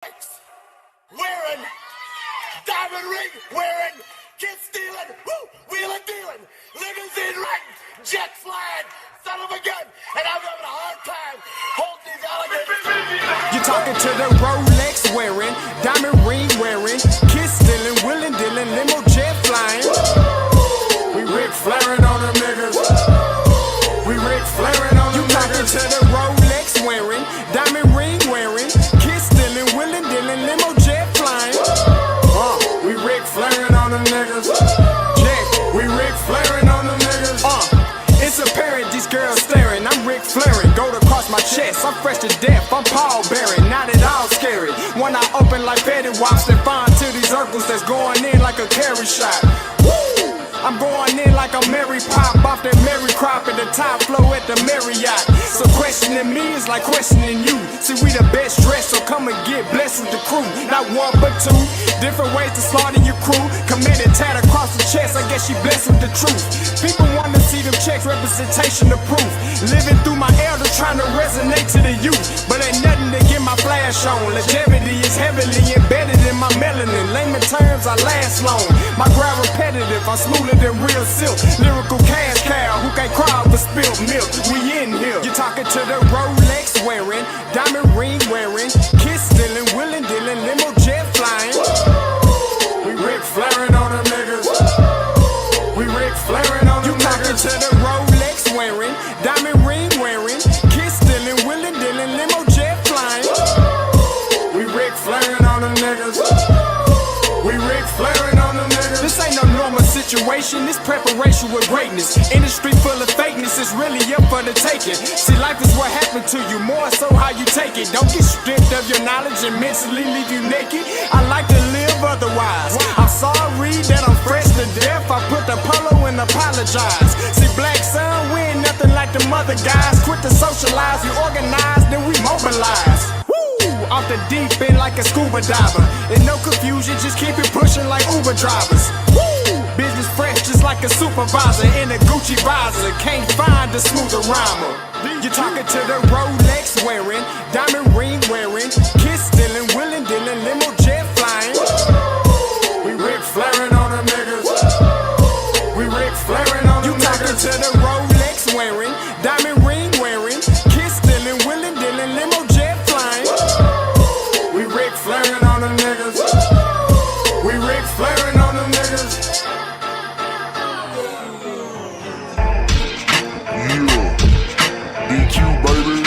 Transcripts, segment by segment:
wearing, diamond ring wearing, kid stealing, wheeling dealing, limousine riding, jet flying, son of a gun, and I'm having a hard time holding these alligators. You're talking to the Rolex wearing, diamond ring wearing, kid stealing, wheeling dealing, limo jet flying. We Ric Flairing on them niggas. We Ric Flairing on them niggas. You talking to the Rolex wearing, diamond ring wearing, kid stealing, wheeling dealing, limo jet flying. We Ric Flairing on them niggas. Yeah, we Ric Flairing on them niggas. It's apparent these girls staring. I'm Ric Flairing, gold across my chest. I'm fresh to death, I'm Paul Bearing, not at all scary. One eye open like Petty Wops and fine to these Urkels that's going in like a carry shot. Woo! I'm going in like a Mary Pop off that Mary Crop at the top flow at the Marriott. So questioning me is like questioning you. See, we the best dressed, so come and get blessed with the crew. Not one but two, different ways to slaughter your crew. Committed tat across the chest, I guess she blessed with the truth. People want to see them checks, representation of proof. Living through my elders, trying to resonate to the youth. But ain't nothing to get my flash on. Longevity is heavily embedded in my melanin. Layman terms, I last long. My grind repetitive, I'm smoother than real silk. Lyrical cash cow who can't cry for spilled milk. We in here. You're talking to the Rolex wearing, diamond ring wearing, kiss stealing, wheeling dealing, limo jet flying. We Ric Flairing on them niggas. We Ric Flairing on them niggas. You talking to the Rolex wearing, diamond ring wearing, kiss stealing, wheeling dealing, limo jet flying. We Ric Flairing on them niggas. We Ric Flairing on them niggas. This ain't no normal situation, this preparation with greatness. Industry full of fakeness, it's really up for the taking. See, life is what happened to you, more so how you take it. Don't get stripped of your knowledge and mentally leave you naked. I like to live otherwise. I'm sorry that I'm fresh to death. I put the polo and apologize. See, black son, we ain't nothing like the mother guys. Quit to socialize, we organize, then we mobilize. Off the deep end like a scuba diver. And no confusion, just keep it pushing like Uber drivers. Woo! Business fresh just like a supervisor in a Gucci visor. Can't find a smoother rhymer. You're talking to the Rolex wearing, diamond ring wearing, kiss stealing, wheeling dealing, limo jet flying. We Ric Flairing on them niggas. We Ric Flairing on them niggas. You talking to the Rolex wearing, diamond ring wearing, kiss stealing, wheeling dealing, limo jet flying. We Ric Flairing on them niggas. We Ric Flairing on them niggas. Yeah, DQ baby.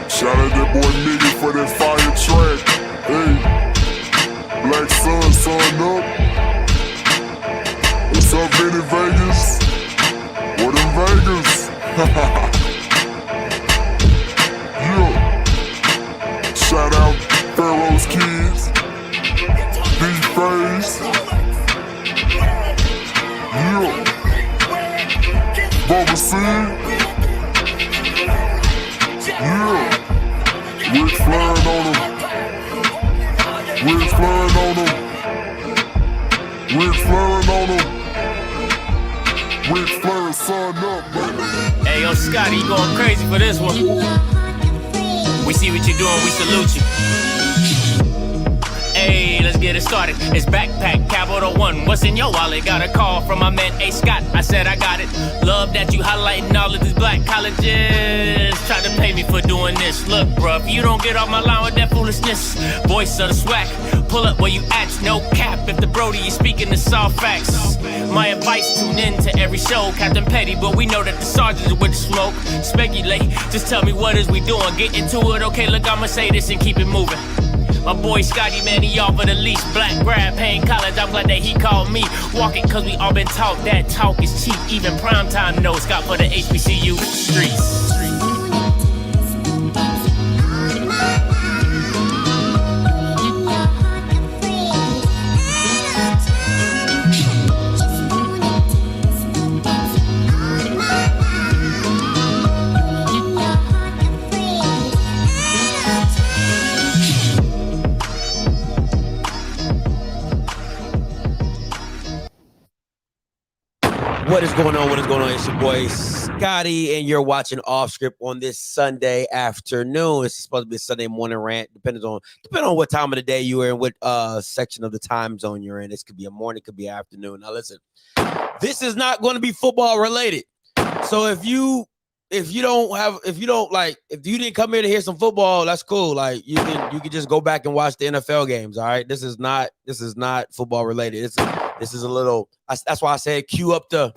Shout out that boy Nigga for that fire track. Hey, Black Sun, sun up. What's up, Vinny Vegas? What in Vegas? Yeah. Shout out Pharaoh's Kids, D-Phase, yeah, Bubba C, yeah, Ric Flairing on them, Ric Flairing on them, Ric Flairing on them, Ric Flairing, son up, baby. Hey, yo, Scotty, you going crazy for this one. We see what you're doing, we salute you. Hey, let's get it started. It's Backpack, Capital One. What's in your wallet? Got a call from my man A. Scott. I said I got it. Love that you highlighting all of these black colleges. Try to pay me for doing this. Look, bruh, if you don't get off my line with that foolishness, voice of the swag, pull up where you at, no cap. If the Brody is speaking the soft facts, my advice, tune in to every show. Captain Petty, but we know that the sergeant is with the smoke. Speculate, just tell me what is we doing. Get into it, okay, look, I'ma say this and keep it moving. My boy Scotty, man, he offered the least. Black grad, paying college, I'm glad that he called me. Walking cause we all been taught that talk is cheap. Even primetime knows Scott for the HBCU streets. What is going on? What is going on? It's your boy Scotty, and you're watching Off Script on this Sunday afternoon. It's supposed to be a Sunday morning rant, depending on what time of the day you are in, what section of the time zone you're in. This could be a morning, could be an afternoon. Now listen, this is not going to be football related. So if you didn't come here to hear some football, that's cool. Like you can just go back and watch the NFL games. All right, this is not football related. This is a little. That's why I said cue up the.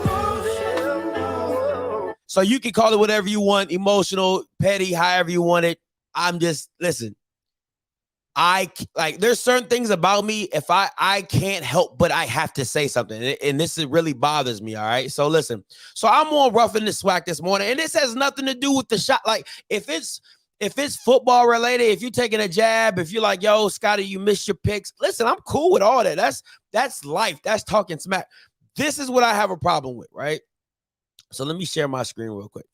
So you can call it whatever you want, emotional, petty, however you want it. I'm just, listen, there's certain things about me, if I can't help, but I have to say something. And this really bothers me, all right? So listen, so I'm on Roughing the Swag this morning, and this has nothing to do with the shot. Like, if it's football related, if you're taking a jab, if you're like, yo, Scotty, you missed your picks, listen, I'm cool with all that. That's life. That's talking smack. This is what I have a problem with, right? So let me share my screen real quick.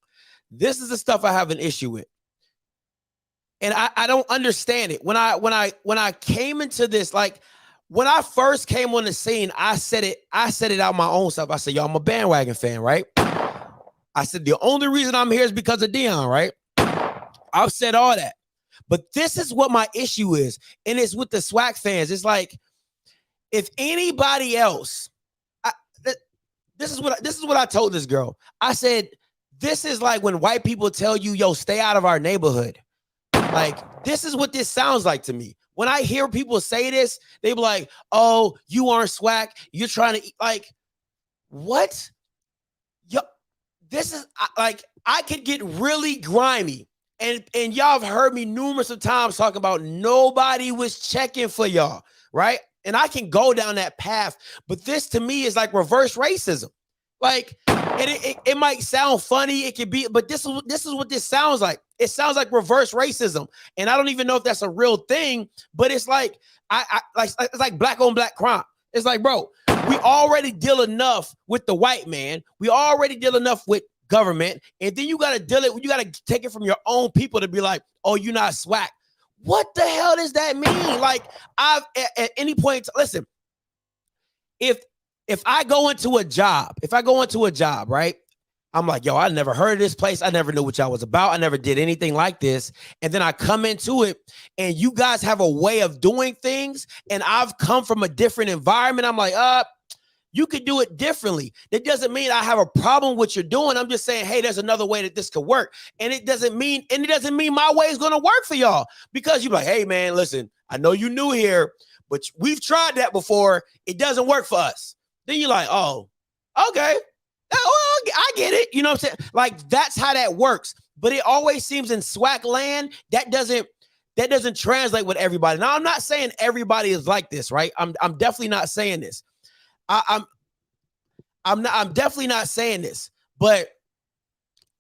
This is the stuff I have an issue with. And I don't understand it. When I came into this, like when I first came on the scene, I said it out my own self. I said, yo, I'm a bandwagon fan, right? I said, the only reason I'm here is because of Deion, right? I've said all that. But this is what my issue is. And it's with the SWAC fans. It's like, if anybody else, this is what I told this girl. I said, this is like when white people tell you, yo, stay out of our neighborhood. Like, this is what this sounds like to me. When I hear people say this, they be like, oh, you aren't SWAC. You're trying to eat. Like, what? Yo, this is like, I could get really grimy. And y'all have heard me numerous of times talking about nobody was checking for y'all, right? And I can go down that path, but this to me is like reverse racism. Like, and it might sound funny, it could be, but this is what this sounds like. It sounds like reverse racism, and I don't even know if that's a real thing. But it's like it's like black on black crime. It's like, bro, we already deal enough with the white man. We already deal enough with government, and then you got to take it from your own people to be like, oh, you're not SWAC. What the hell does that mean? Like, at any point, listen, if I go into a job, right? I'm like, yo, I never heard of this place. I never knew what y'all was about. I never did anything like this. And then I come into it and you guys have a way of doing things. And I've come from a different environment. I'm like, you could do it differently. That doesn't mean I have a problem with what you're doing. I'm just saying, hey, there's another way that this could work. And it doesn't mean my way is going to work for y'all, because you're like, hey man, listen, I know you new here, but we've tried that before. It doesn't work for us. Then you're like, oh, okay. Oh, I get it. You know what I'm saying? Like, that's how that works. But it always seems in SWAC land, that doesn't translate with everybody. Now, I'm not saying everybody is like this, right? I'm definitely not saying this. I'm definitely not saying this, but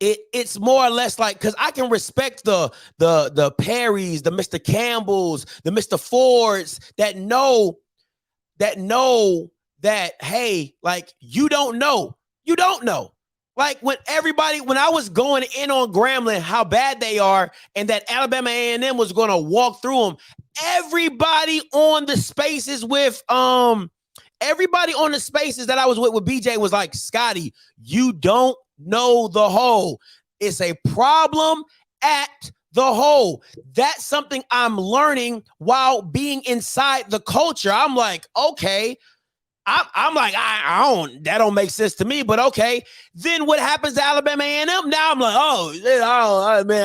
it's more or less like, because I can respect the Perrys, the Mr. Campbells, the Mr. Fords that know that, hey, like, you don't know. Like, when I was going in on Grambling, how bad they are, and that Alabama A&M was going to walk through them, everybody on the spaces that I was with BJ was like, Scotty, you don't know the whole. It's a problem at the whole. That's something I'm learning while being inside the culture. I'm like, okay. I'm like, that don't make sense to me, but okay. Then what happens to Alabama A&M? Now I'm like, oh man,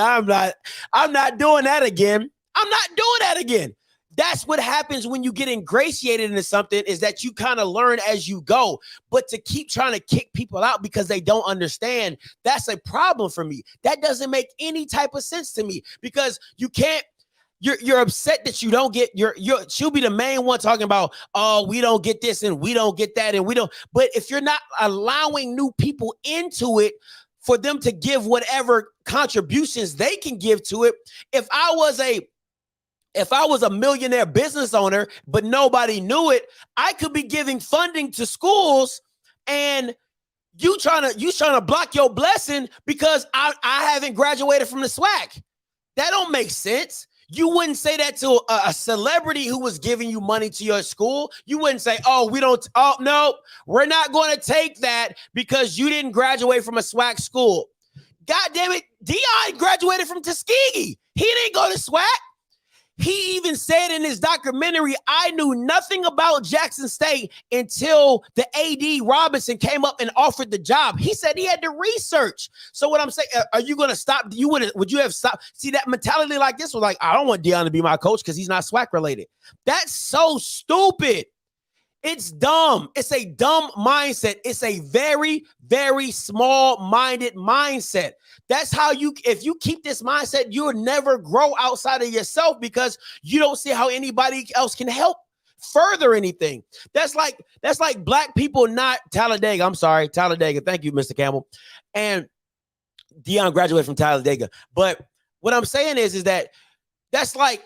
I'm not doing that again. That's what happens when you get ingratiated into something, is that you kind of learn as you go. But to keep trying to kick people out because they don't understand, that's a problem for me. That doesn't make any type of sense to me, because you can't. You're upset that you don't get she'll be the main one talking about, oh, we don't get this and we don't get that and we don't. But if you're not allowing new people into it for them to give whatever contributions they can give to it, if I was a millionaire business owner but nobody knew it, I could be giving funding to schools, and you trying to block your blessing because I haven't graduated from the SWAC. That don't make sense. You wouldn't say that to a celebrity who was giving you money to your school. You wouldn't say, oh, no, we're not going to take that because you didn't graduate from a SWAC school. God damn it, Deion graduated from Tuskegee. He didn't go to SWAC. He even said in his documentary, I knew nothing about Jackson State until the AD Robinson came up and offered the job. He said he had to research. So what I'm saying, are you going to stop? Would you have stopped? See, that mentality like this was like, I don't want Deion to be my coach because he's not SWAC related. That's so stupid. It's dumb. It's a dumb mindset. It's a very, very small-minded mindset. That's how if you keep this mindset, you'll never grow outside of yourself because you don't see how anybody else can help further anything. That's like black people not Talladega. I'm sorry, Talladega. Thank you, Mr. Campbell. And Deion graduated from Talladega. But what I'm saying is that that's like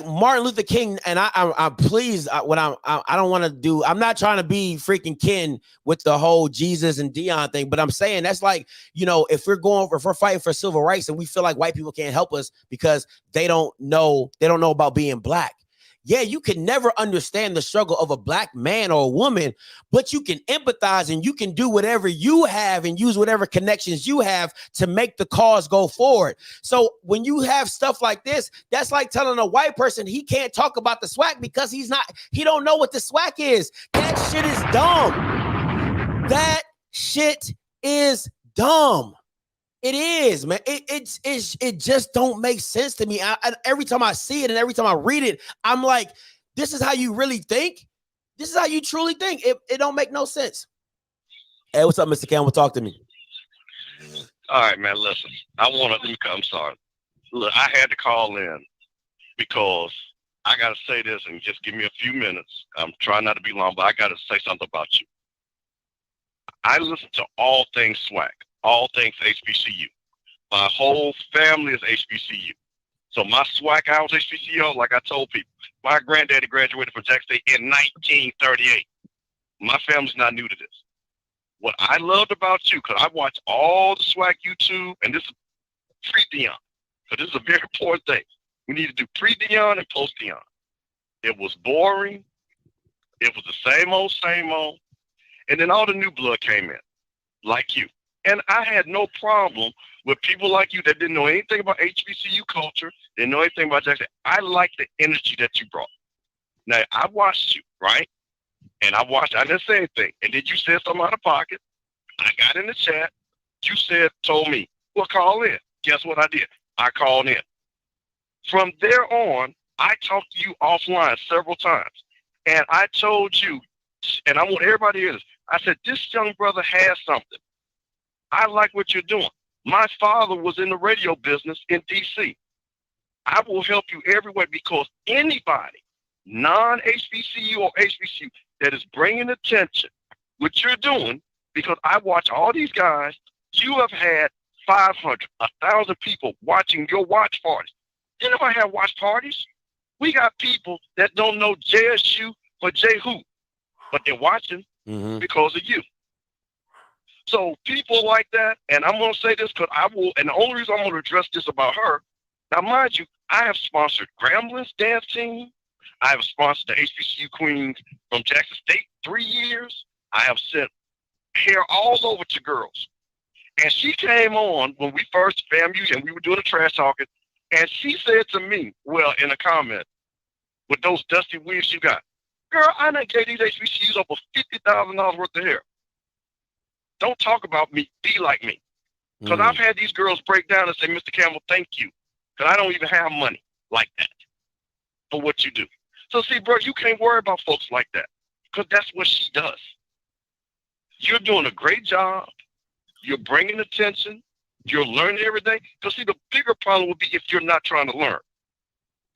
Martin Luther King, and I'm pleased. I don't want to do. I'm not trying to be freaking kin with the whole Jesus and Deion thing, but I'm saying that's like, if we're fighting for civil rights and we feel like white people can't help us because they don't know about being black. Yeah, you can never understand the struggle of a black man or a woman, but you can empathize and you can do whatever you have and use whatever connections you have to make the cause go forward. So when you have stuff like this, that's like telling a white person he can't talk about the SWAC because he don't know what the SWAC is. That shit is dumb. That shit is dumb. It is, man. It just don't make sense to me. Every time I see it and every time I read it, I'm like, this is how you really think? This is how you truly think? It don't make no sense. Hey, what's up, Mr. Campbell? Talk to me. All right, man, listen. I'm sorry. Look, I had to call in because I got to say this and just give me a few minutes. I'm trying not to be long, but I got to say something about you. I listen to all things SWAC. All things HBCU. My whole family is HBCU. So my SWAC house HBCU, like I told people, my granddaddy graduated from Jackson State in 1938. My family's not new to this. What I loved about you, because I watch all the SWAC YouTube, and this is pre-Deion. So this is a very important thing. We need to do pre-Deion and post-Deion. It was boring. It was the same old. And then all the new blood came in, like you. And I had no problem with people like you that didn't know anything about HBCU culture, didn't know anything about Jackson. I like the energy that you brought. Now, I watched you, right? And I didn't say anything. And then you said something out of pocket. I got in the chat. You told me, well, call in. Guess what I did? I called in. From there on, I talked to you offline several times. And I told you, and I want everybody to hear this, I said, this young brother has something. I like what you're doing. My father was in the radio business in D.C. I will help you every way because anybody, non-HBCU or HBCU, that is bringing attention what you're doing, because I watch all these guys, you have had 500, 1,000 people watching your watch parties. Anybody have watch parties? We got people that don't know JSU or J-Who, but they're watching because of you. So people like that, and I'm going to say this because I will, and the only reason I'm going to address this about her, now mind you, I have sponsored Gramblin's dance team. I have sponsored the HBCU Queens from Jackson State 3 years. I have sent hair all over to girls. And she came on when we first FAMU and we were doing the trash talking, and she said to me, well, in a comment, with those dusty wigs you got, girl, I done gave these HBCUs over $50,000 worth of hair. Don't talk about me. Be like me. Because I've had these girls break down and say, Mr. Campbell, thank you. Because I don't even have money like that for what you do. So see, bro, you can't worry about folks like that because that's what she does. You're doing a great job. You're bringing attention. You're learning every day. Because see, the bigger problem would be if you're not trying to learn.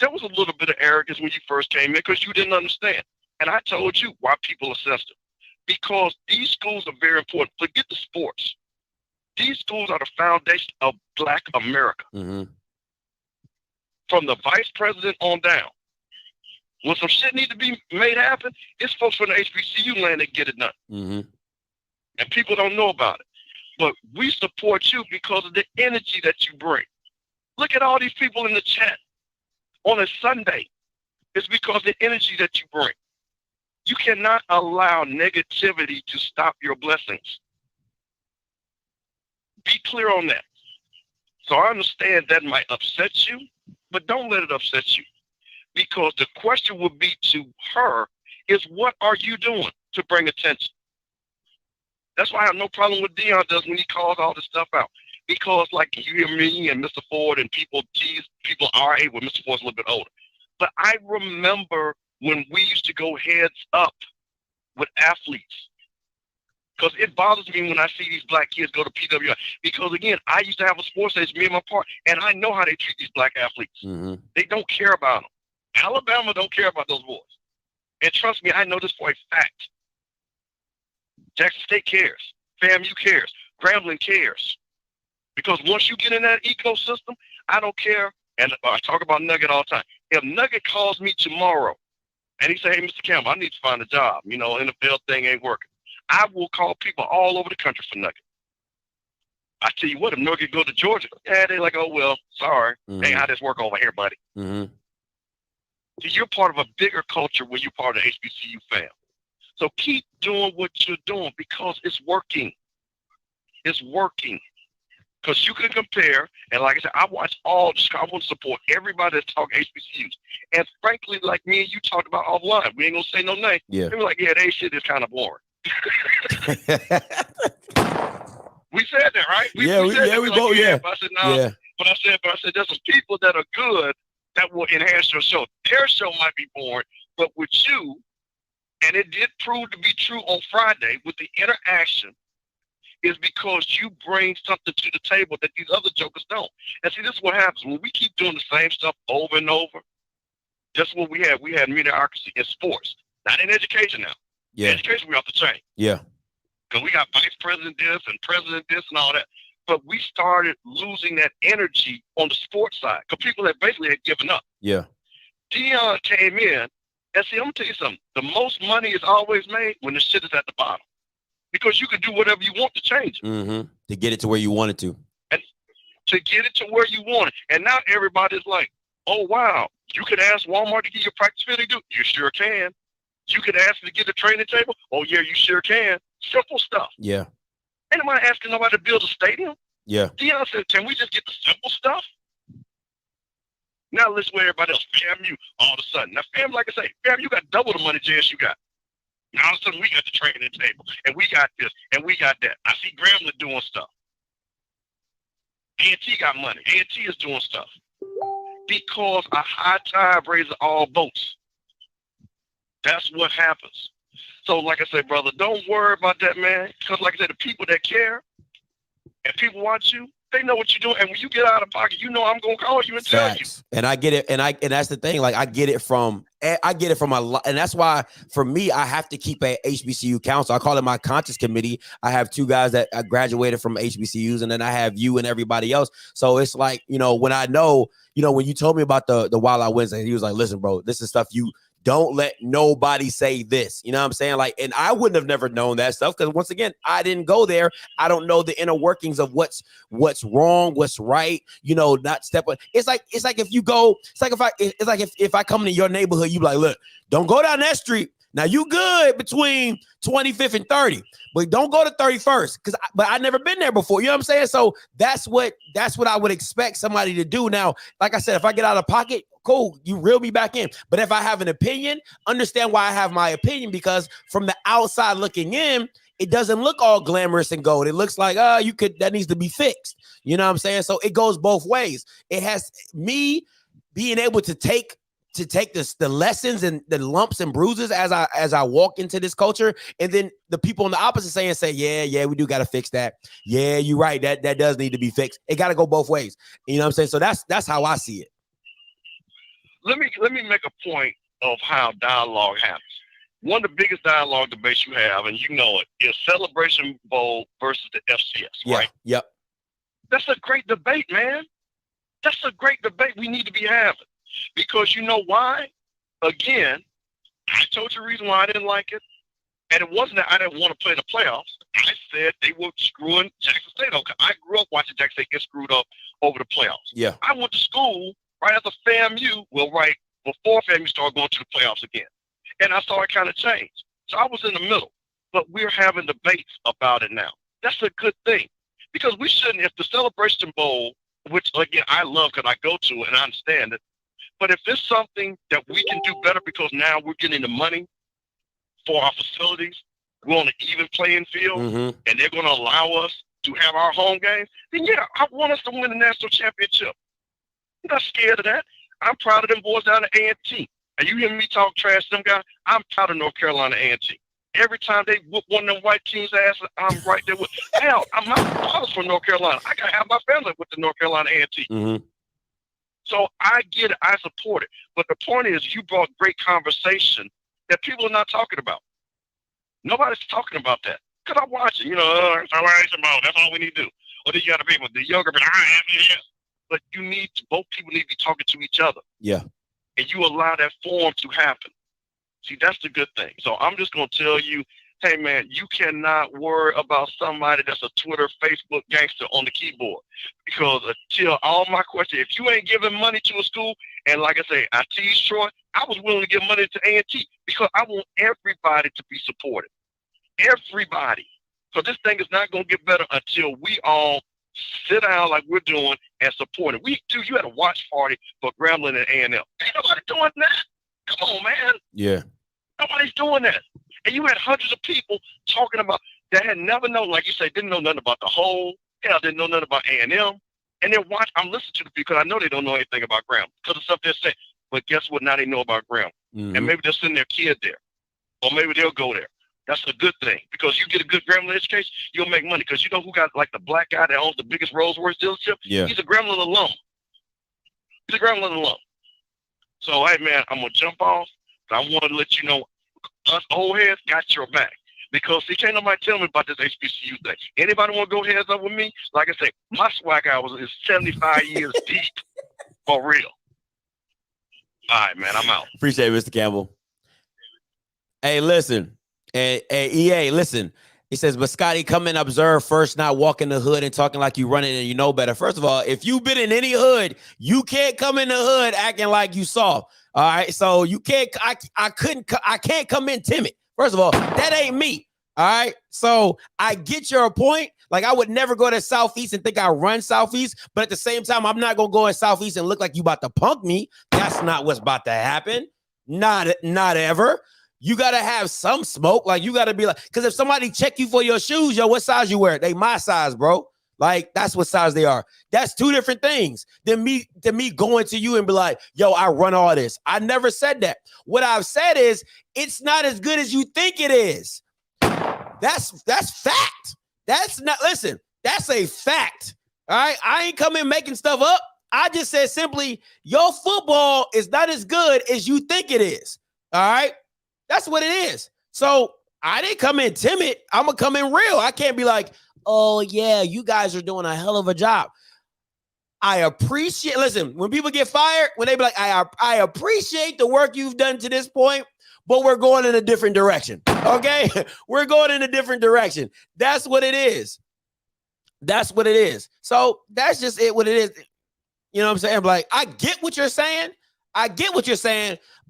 There was a little bit of arrogance when you first came in because you didn't understand. And I told you why people assessed it. Because these schools are very important. Forget the sports. These schools are the foundation of Black America. From the vice president on down. When some shit needs to be made happen, it's folks from the HBCU land that get it done. And people don't know about it. But we support you because of the energy that you bring. Look at all these people in the chat. on a Sunday. It's because the energy that you bring. You cannot allow negativity to stop your blessings. Be clear on that. So I understand that might upset you, but don't let it upset you. Because the question would be to her is, what are you doing to bring attention? That's why I have no problem with Dion does when he calls all this stuff out. Because like you hear me and Mr. Ford and people tease people our age, well, Mr. Ford's a little bit older. But I remember when we used to go heads up with athletes. Because it bothers me when I see these black kids go to PWI. Because, again, I used to have a sports station, me and my partner, and I know how they treat these black athletes. Mm-hmm. They don't care about them. Alabama don't care about those boys. And trust me, I know this for a fact. Jackson State cares. FAMU cares. Grambling cares. Because once you get in that ecosystem, I don't care. And I talk about Nugget all the time. If Nugget calls me tomorrow and he say, hey, Mr. Campbell, I need to find a job. You know, NFL thing ain't working. I will call people all over the country for Nugget. I tell you what, if Nugget go to Georgia, they're like, oh, well, sorry. Mm-hmm. Hey, how this work over here, buddy? Mm-hmm. So you're part of a bigger culture when you're part of the HBCU fam. So keep doing what you're doing because it's working. It's working. Because you can compare, and like I said, I watch all this. I want to support everybody that's talking HBCUs. And frankly, like me and you talked about offline, we ain't going to say no name. Yeah. They were like, yeah, they shit is kind of boring. We said that, right? We both, like, yeah. But I said, no. Yeah. But I said, there's some people that are good that will enhance your show. Their show might be boring, but with you, and it did prove to be true on Friday with the interaction, is because you bring something to the table that these other jokers don't. And see, this is what happens when we keep doing the same stuff over and over. That's what we had. We had mediocrity in sports, not in education now. Yeah. In education, we're off the chain. Yeah. Because we got vice president this and president this and all that. But we started losing that energy on the sports side because people that basically had given up. Yeah. Dion came in and see, I'm going to tell you something. The most money is always made when the shit is at the bottom. Because you can do whatever you want to change it. Mm-hmm. To get it to where you want it to. And to get it to where you want it. And now everybody's like, oh, wow, you could ask Walmart to get your practice facility. You sure can. You could ask them to get a training table. Oh, yeah, you sure can. Simple stuff. Yeah. Ain't nobody asking nobody to build a stadium. Yeah. Dion said, can we just get the simple stuff? Now listen where everybody else, FAMU, all of a sudden. Now, FAMU, like I say, FAMU, you got double the money JSU got. Now all of a sudden we got the training table, and we got this, and we got that. I see Grambling doing stuff. A&T got money. A&T is doing stuff. Because a high tide raises all boats. That's what happens. So like I said, brother, don't worry about that, man. Because like I said, the people that care and people watch you, they know what you're doing. And when you get out of pocket, you know I'm gonna call you and tell you. And I get it, and that's the thing. Like I get it from a lot, and that's why for me, I have to keep a HBCU council. I call it my conscience committee. I have two guys that I graduated from HBCUs, and then I have you and everybody else. So it's like, when I know, when you told me about the Wild Out Wednesday, he was like, listen, bro, this is stuff you don't let nobody say this. You know what I'm saying? Like, and I wouldn't have never known that stuff because once again, I didn't go there. I don't know the inner workings of what's wrong, what's right. Not step. It's like if you go. It's like if I come into your neighborhood, you be like, look, don't go down that street. Now you good between 25th and 30, but don't go to 31st but I never been there before. You know what I'm saying? So that's what I would expect somebody to do. Now, like I said, if I get out of pocket, cool, you reel me back in. But if I have an opinion, understand why I have my opinion, because from the outside looking in, it doesn't look all glamorous and gold. It looks like, that needs to be fixed. You know what I'm saying? So it goes both ways. It has me being able to take the lessons and the lumps and bruises as I walk into this culture, and then the people on the opposite say, yeah, we do got to fix that. Yeah, you're right. That does need to be fixed. It got to go both ways. You know what I'm saying? So that's how I see it. Let me make a point of how dialogue happens. One of the biggest dialogue debates you have, and you know it, is Celebration Bowl versus the FCS, right? Yep. That's a great debate, man. That's a great debate we need to be having. Because you know why? Again, I told you the reason why I didn't like it. And it wasn't that I didn't want to play in the playoffs. I said they were screwing Jackson State up. I grew up watching Jackson State get screwed up over the playoffs. Yeah. I went to school right after FAMU, before FAMU started going to the playoffs again. And I saw it kind of change. So I was in the middle. But we're having debates about it now. That's a good thing. Because we shouldn't, if the Celebration Bowl, which, again, I love because I go to it and I understand it, but if it's something that we can do better because now we're getting the money for our facilities, we're on an even playing field, and they're going to allow us to have our home games, then yeah, I want us to win the national championship. I'm not scared of that. I'm proud of them boys down at A&T. And you hear me talk trash to them guys, I'm proud of North Carolina A&T. Every time they whoop one of them white teams' ass, I'm right there with. Hell, my father's from North Carolina. I got half my family with the North Carolina A&T. So I get it. I support it. But the point is, you brought great conversation that people are not talking about. Nobody's talking about that. Because I watch it. You know, that's all we need to do. Or then you got the people, the younger people, but both people need to be talking to each other. Yeah. And you allow that forum to happen. See, that's the good thing. So I'm just going to tell you, hey, man, you cannot worry about somebody that's a Twitter, Facebook gangster on the keyboard. Because until all my questions, if you ain't giving money to a school, and like I say, I tease Troy, I was willing to give money to A&T because I want everybody to be supported. Everybody. So this thing is not going to get better until we all sit down like we're doing and support it. You had a watch party for Grambling and A&M. Ain't nobody doing that. Come on, man. Yeah. Nobody's doing that. And you had hundreds of people talking about that had never known, like you say, didn't know nothing about the whole, didn't know nothing about A&M. And then I'm listening to the people because I know they don't know anything about Grambling because of stuff they're saying. But guess what? Now they know about Grambling. And maybe they'll send their kid there. Or maybe they'll go there. That's a good thing because you get a good Grambling education, you'll make money. Because you know who got like the black guy that owns the biggest Rolls-Royce dealership? Yeah. He's a Grambling alum. He's a Grambling alum. So, hey, man, I'm going to jump off. I want to let you know, us old heads got your back. Because, see, can't nobody tell me about this HBCU thing. Anybody want to go heads up with me? Like I say, my swag hour is 75 years deep. For real. All right, man, I'm out. Appreciate it, Mr. Campbell. Hey, listen. Hey, EA, listen. He says, but Scotty, come and observe first, not walk in the hood and talking like you running and you know better. First of all, if you've been in any hood, you can't come in the hood acting like you soft. All right. So you can't, I can't come in timid. First of all, that ain't me. All right. So I get your point. Like I would never go to Southeast and think I run Southeast, but at the same time, I'm not going to go in Southeast and look like you about to punk me. That's not what's about to happen. Not ever. You got to have some smoke. Like you got to be like, because if somebody check you for your shoes, yo, what size you wear? They my size, bro. Like that's what size they are. That's two different things than me going to you and be like, yo, I run all this. I never said that. What I've said is it's not as good as you think it is. That's fact. That's a fact. All right. I ain't coming making stuff up. I just said simply, your football is not as good as you think it is. All right. That's what it is. So I didn't come in timid. I'm going to come in real. I can't be like, oh, yeah, you guys are doing a hell of a job. I appreciate, listen, when people get fired, when they be like, I appreciate the work you've done to this point, but we're going in a different direction. Okay? We're going in a different direction. That's what it is. That's what it is. So that's just what it is. You know what I'm saying? Like, I get what you're saying.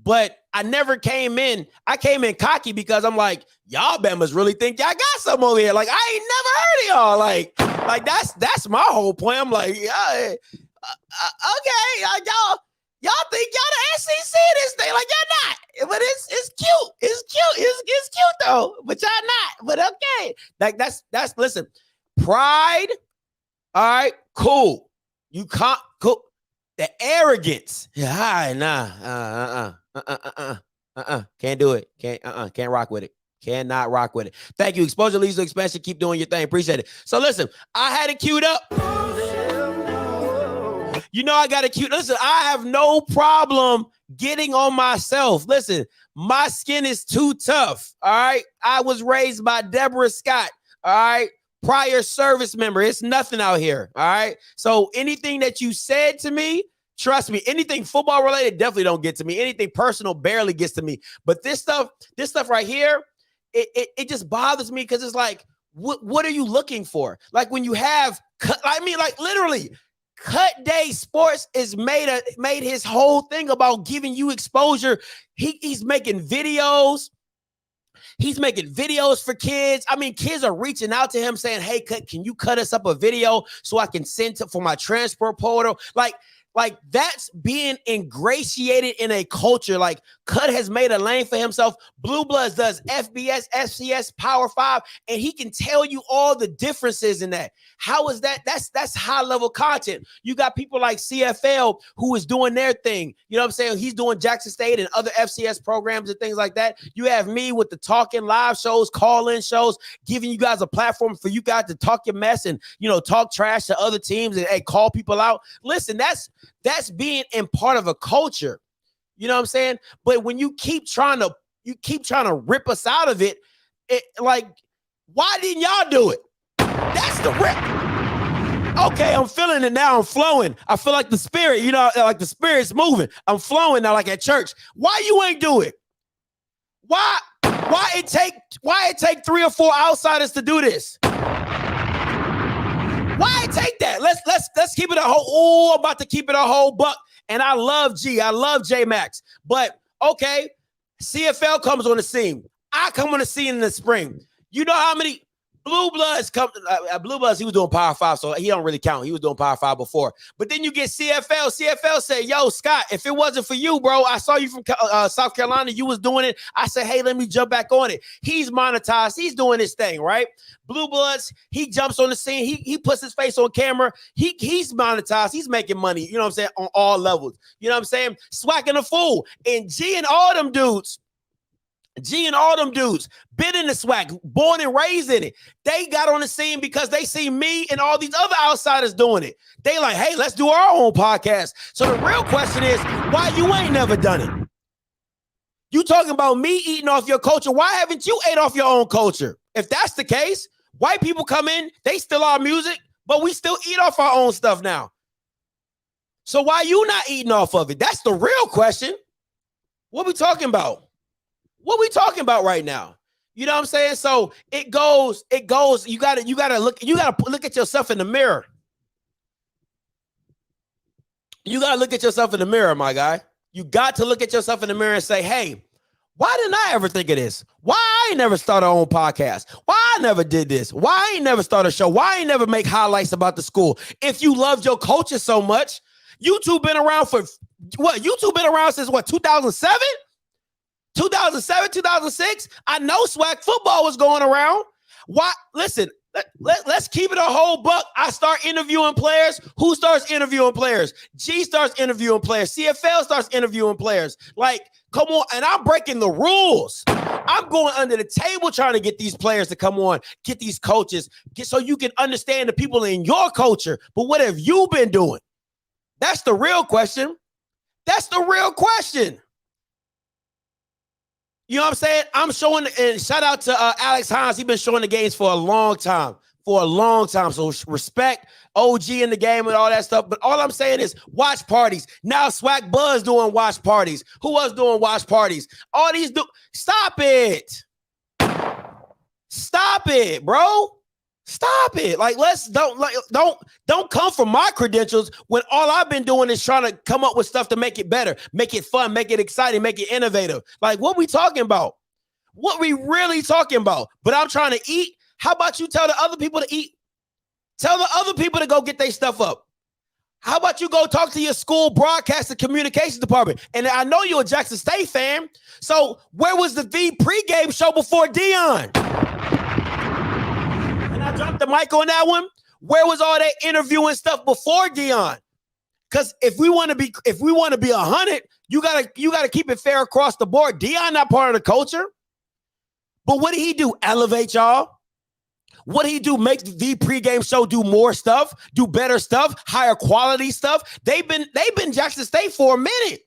But I never came in. I came in cocky because I'm like, y'all Bama's really think y'all got something over here. Like, I ain't never heard of y'all. Like that's my whole point. I'm like, yeah, okay, y'all think y'all the SEC this thing. Like, y'all not. But it's cute. It's cute though. But y'all not. But okay. Like, that's listen, pride. All right, cool. You can't cool. The arrogance. Yeah, can't do it. Can't rock with it. Cannot rock with it. Thank you. Exposure leads to expansion. Keep doing your thing. Appreciate it. So listen, I had it queued up. You know I got it queued. Listen, I have no problem getting on myself. Listen, my skin is too tough. All right. I was raised by Deborah Scott. All right. Prior service member. It's nothing out here. All right. So anything that you said to me, trust me, anything football related definitely don't get to me. Anything personal barely gets to me. But this stuff right here, it just bothers me because it's like, what are you looking for? Like when you have, I mean, like literally Cut Day Sports is made his whole thing about giving you exposure. He's making videos. He's making videos for kids. I mean, kids are reaching out to him saying, hey, can you cut us up a video so I can send it for my transport portal? Like that's being ingratiated in a culture. Like Cut has made a lane for himself. Blue Bloods does FBS, FCS, Power 5, and he can tell you all the differences in that. How is that? That's high level content. You got people like CFL who is doing their thing. You know what I'm saying? He's doing Jackson State and other FCS programs and things like that. You have me with the talking live shows, call-in shows, giving you guys a platform for you guys to talk your mess and, you know, talk trash to other teams and hey, call people out. Listen, that's being in part of a culture. You know what I'm saying? But when you keep trying to rip us out of it, like, why didn't y'all do it? That's the rip. Okay, I'm feeling it now. I'm flowing. I feel like the spirit, you know, like the spirit's moving. I'm flowing now, like at church. Why you ain't do it? Why it take 3 or 4 outsiders to do this? Why take that? Let's keep it a whole. Oh, I'm about to keep it a whole buck. And I love G. I love J Max. But okay, CFL comes on the scene. I come on the scene in the spring. You know how many Blue Bloods come? Blue Bloods, he was doing Power 5, so he don't really count. He was doing Power 5 before. But then you get CFL. CFL say, yo, Scott, if it wasn't for you, bro, I saw you from South Carolina. You was doing it. I said, hey, let me jump back on it. He's monetized. He's doing his thing, right? Blue Bloods, he jumps on the scene. He puts his face on camera. He's monetized. He's making money, you know what I'm saying, on all levels. You know what I'm saying? Swacking a fool. And G and all them dudes, been in the swag, born and raised in it. They got on the scene because they see me and all these other outsiders doing it. They like, hey, let's do our own podcast. So the real question is, why you ain't never done it? You talking about me eating off your culture. Why haven't you ate off your own culture? If that's the case, white people come in, they steal our music, but we still eat off our own stuff now. So why you not eating off of it? That's the real question. What we talking about? What we talking about right now? You know what I'm saying? So it goes. You gotta look at yourself in the mirror. You gotta look at yourself in the mirror, my guy. You got to look at yourself in the mirror and say, hey, why didn't I ever think of this? Why I ain't never start our own podcast? Why I never did this? Why I ain't never start a show? Why I ain't never make highlights about the school? If you loved your culture so much, YouTube been around for what? YouTube been around since what, 2007? 2007, 2006, I know swag football was going around. Why? Listen, let's keep it a whole buck. I start interviewing players. Who starts interviewing players? G starts interviewing players. CFL starts interviewing players. Like, come on. And I'm breaking the rules. I'm going under the table trying to get these players to come on, get these coaches, so you can understand the people in your culture. But what have you been doing? That's the real question. That's the real question. You know what I'm saying? I'm showing, and shout out to Alex Hines. He's been showing the games for a long time. So respect OG in the game and all that stuff. But all I'm saying is watch parties. Now Swag Buzz doing watch parties. Who else doing watch parties? All these stop it. Stop it, bro. Stop it. Like, don't come from my credentials when all I've been doing is trying to come up with stuff to make it better, make it fun, make it exciting, make it innovative. Like, what we talking about? What we really talking about? But I'm trying to eat. How about you tell the other people to eat? Tell the other people to go get their stuff up. How about you go talk to your school broadcast and communications department? And I know you're a Jackson State fan. So where was the V pregame show before Dion? I dropped the mic on that one. Where was all that interviewing stuff before Dion? Because if we want to be 100, you gotta keep it fair across the board. Dion not part of the culture, but what did he do? Elevate y'all. What did he do? Make the pregame show do more stuff, do better stuff, higher quality stuff. They've been Jackson State for a minute.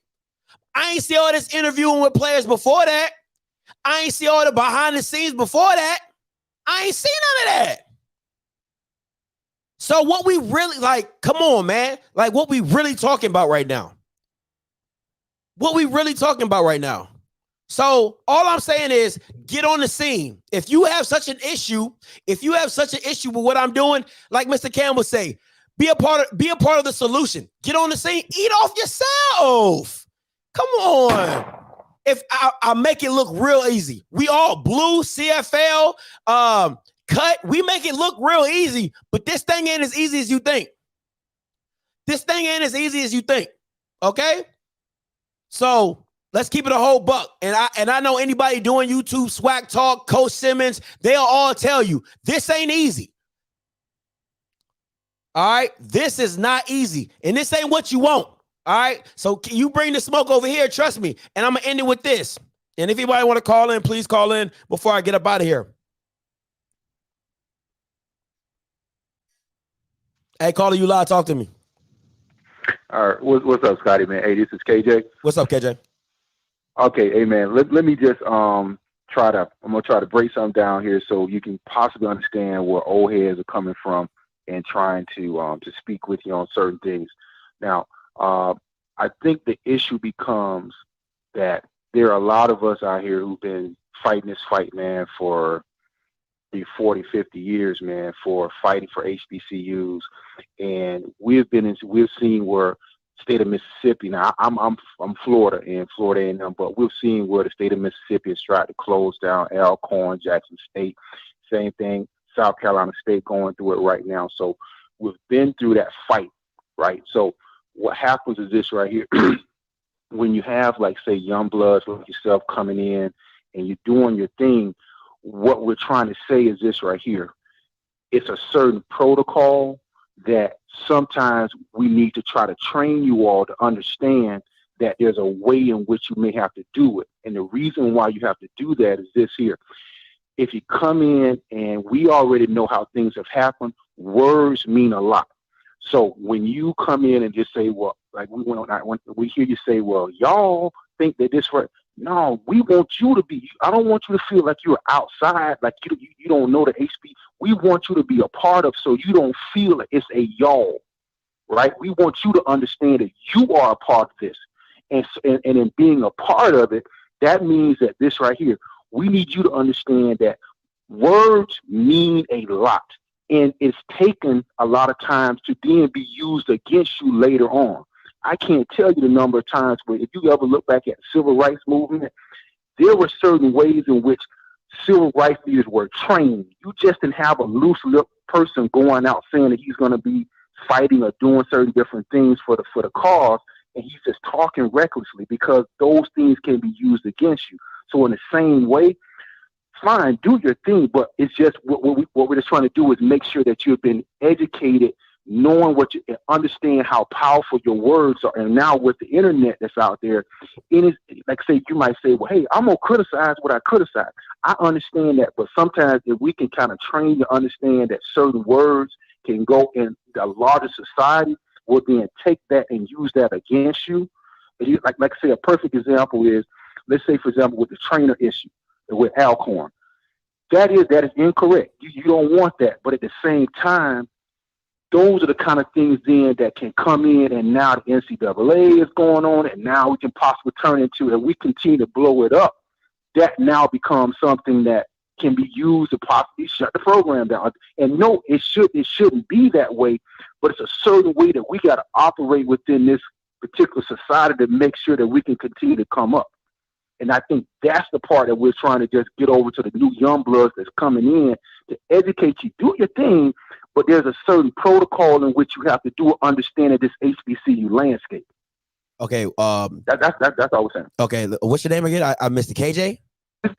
I ain't see all this interviewing with players before that. I ain't see all the behind the scenes before that. I ain't seen none of that. So what we really, like, come on, man. Like, what we really talking about right now? What we really talking about right now? So all I'm saying is get on the scene. If you have such an issue with what I'm doing, like Mr. Campbell say, Be a part of the solution. Get on the scene. Eat off yourself. Come on. If I make it look real easy, we all blue CFL cut. We make it look real easy, but this thing ain't as easy as you think. Okay, so let's keep it a whole buck. And I know anybody doing YouTube swag talk, Coach Simmons, they'll all tell you this ain't easy. All right, this is not easy, and this ain't what you want. All right, so you bring the smoke over here, trust me, and I'm gonna end it with this. And if anybody want to call in, please call in before I get up out of here. Hey, caller, you live, talk to me. All right, what's up, Scotty, man? Hey, this is KJ. What's up, KJ? Okay, hey, man, let me just I'm gonna try to break something down here so you can possibly understand where old heads are coming from and trying to speak with you on certain things. Now, I think the issue becomes that there are a lot of us out here who've been fighting this fight, man, for 40, 50 years, man, for fighting for HBCUs. And we've seen where state of Mississippi, now I'm Florida and Florida A&M, but we've seen where the state of Mississippi has tried to close down Alcorn, Jackson State, same thing, South Carolina State going through it right now. So we've been through that fight, right? So what happens is this right here. When you have, like, say, young bloods like yourself coming in and you're doing your thing, what we're trying to say is this right here. It's a certain protocol that sometimes we need to try to train you all to understand that there's a way in which you may have to do it. And the reason why you have to do that is this here. If you come in and we already know how things have happened, words mean a lot. So when you come in and just say, well, like we hear you say, well, y'all think that this right. No, we want you to be. I don't want you to feel like you're outside, like you don't know the HB. We want you to be a part of, so you don't feel like it's a y'all, right? We want you to understand that you are a part of this, and in being a part of it, that means that this right here, we need you to understand that words mean a lot. And it's taken a lot of times to then be used against you later on. I can't tell you the number of times where, if you ever look back at the civil rights movement, there were certain ways in which civil rights leaders were trained. You just didn't have a loose lip person going out saying that he's going to be fighting or doing certain different things for the cause, and he's just talking recklessly, because those things can be used against you. So in the same way, fine, do your thing, but it's just what we're just trying to do is make sure that you've been educated, knowing what you understand how powerful your words are. And now with the internet that's out there, it is like, say, you might say, well, hey, I'm gonna criticize what I criticize. I understand that, but sometimes if we can kind of train you to understand that certain words can go in the larger society, we'll then take that and use that against you. And you like say, a perfect example is, let's say, for example, with the trainer issue with Alcorn. That is incorrect. You don't want that. But at the same time, those are the kind of things then that can come in, and now the NCAA is going on, and now we can possibly turn into, and we continue to blow it up. That now becomes something that can be used to possibly shut the program down. And no, it shouldn't be that way, but it's a certain way that we got to operate within this particular society to make sure that we can continue to come up. And I think that's the part that we're trying to just get over to the new young bloods that's coming in to educate you. Do your thing, but there's a certain protocol in which you have to do understanding this HBCU landscape. Okay. That's all we're saying. Okay. What's your name again? I missed the KJ.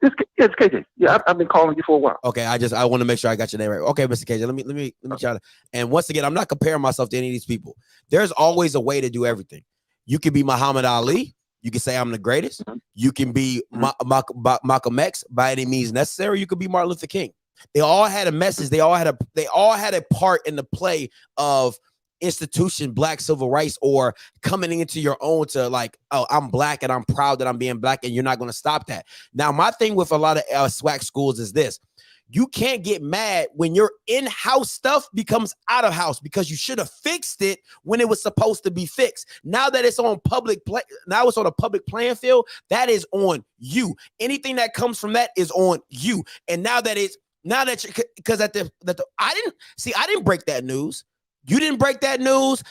It's KJ. Yeah, I've been calling you for a while. Okay. I want to make sure I got your name right. Okay, Mr. KJ. Let me try to. And once again, I'm not comparing myself to any of these people. There's always a way to do everything. You could be Muhammad Ali. You can say I'm the greatest. You can be Malcolm X by any means necessary. You could be Martin Luther King. They all had a message. They all had a part in the play of institution Black civil rights, or coming into your own to, like, oh, I'm Black and I'm proud that I'm being Black, and you're not going to stop that. Now, my thing with a lot of SWAC schools is this. You can't get mad when your in-house stuff becomes out of house, because you should have fixed it when it was supposed to be fixed. Now that it's on now it's on a public playing field, that is on you. Anything that comes from that is on you. And because I didn't break that news. You didn't break that news.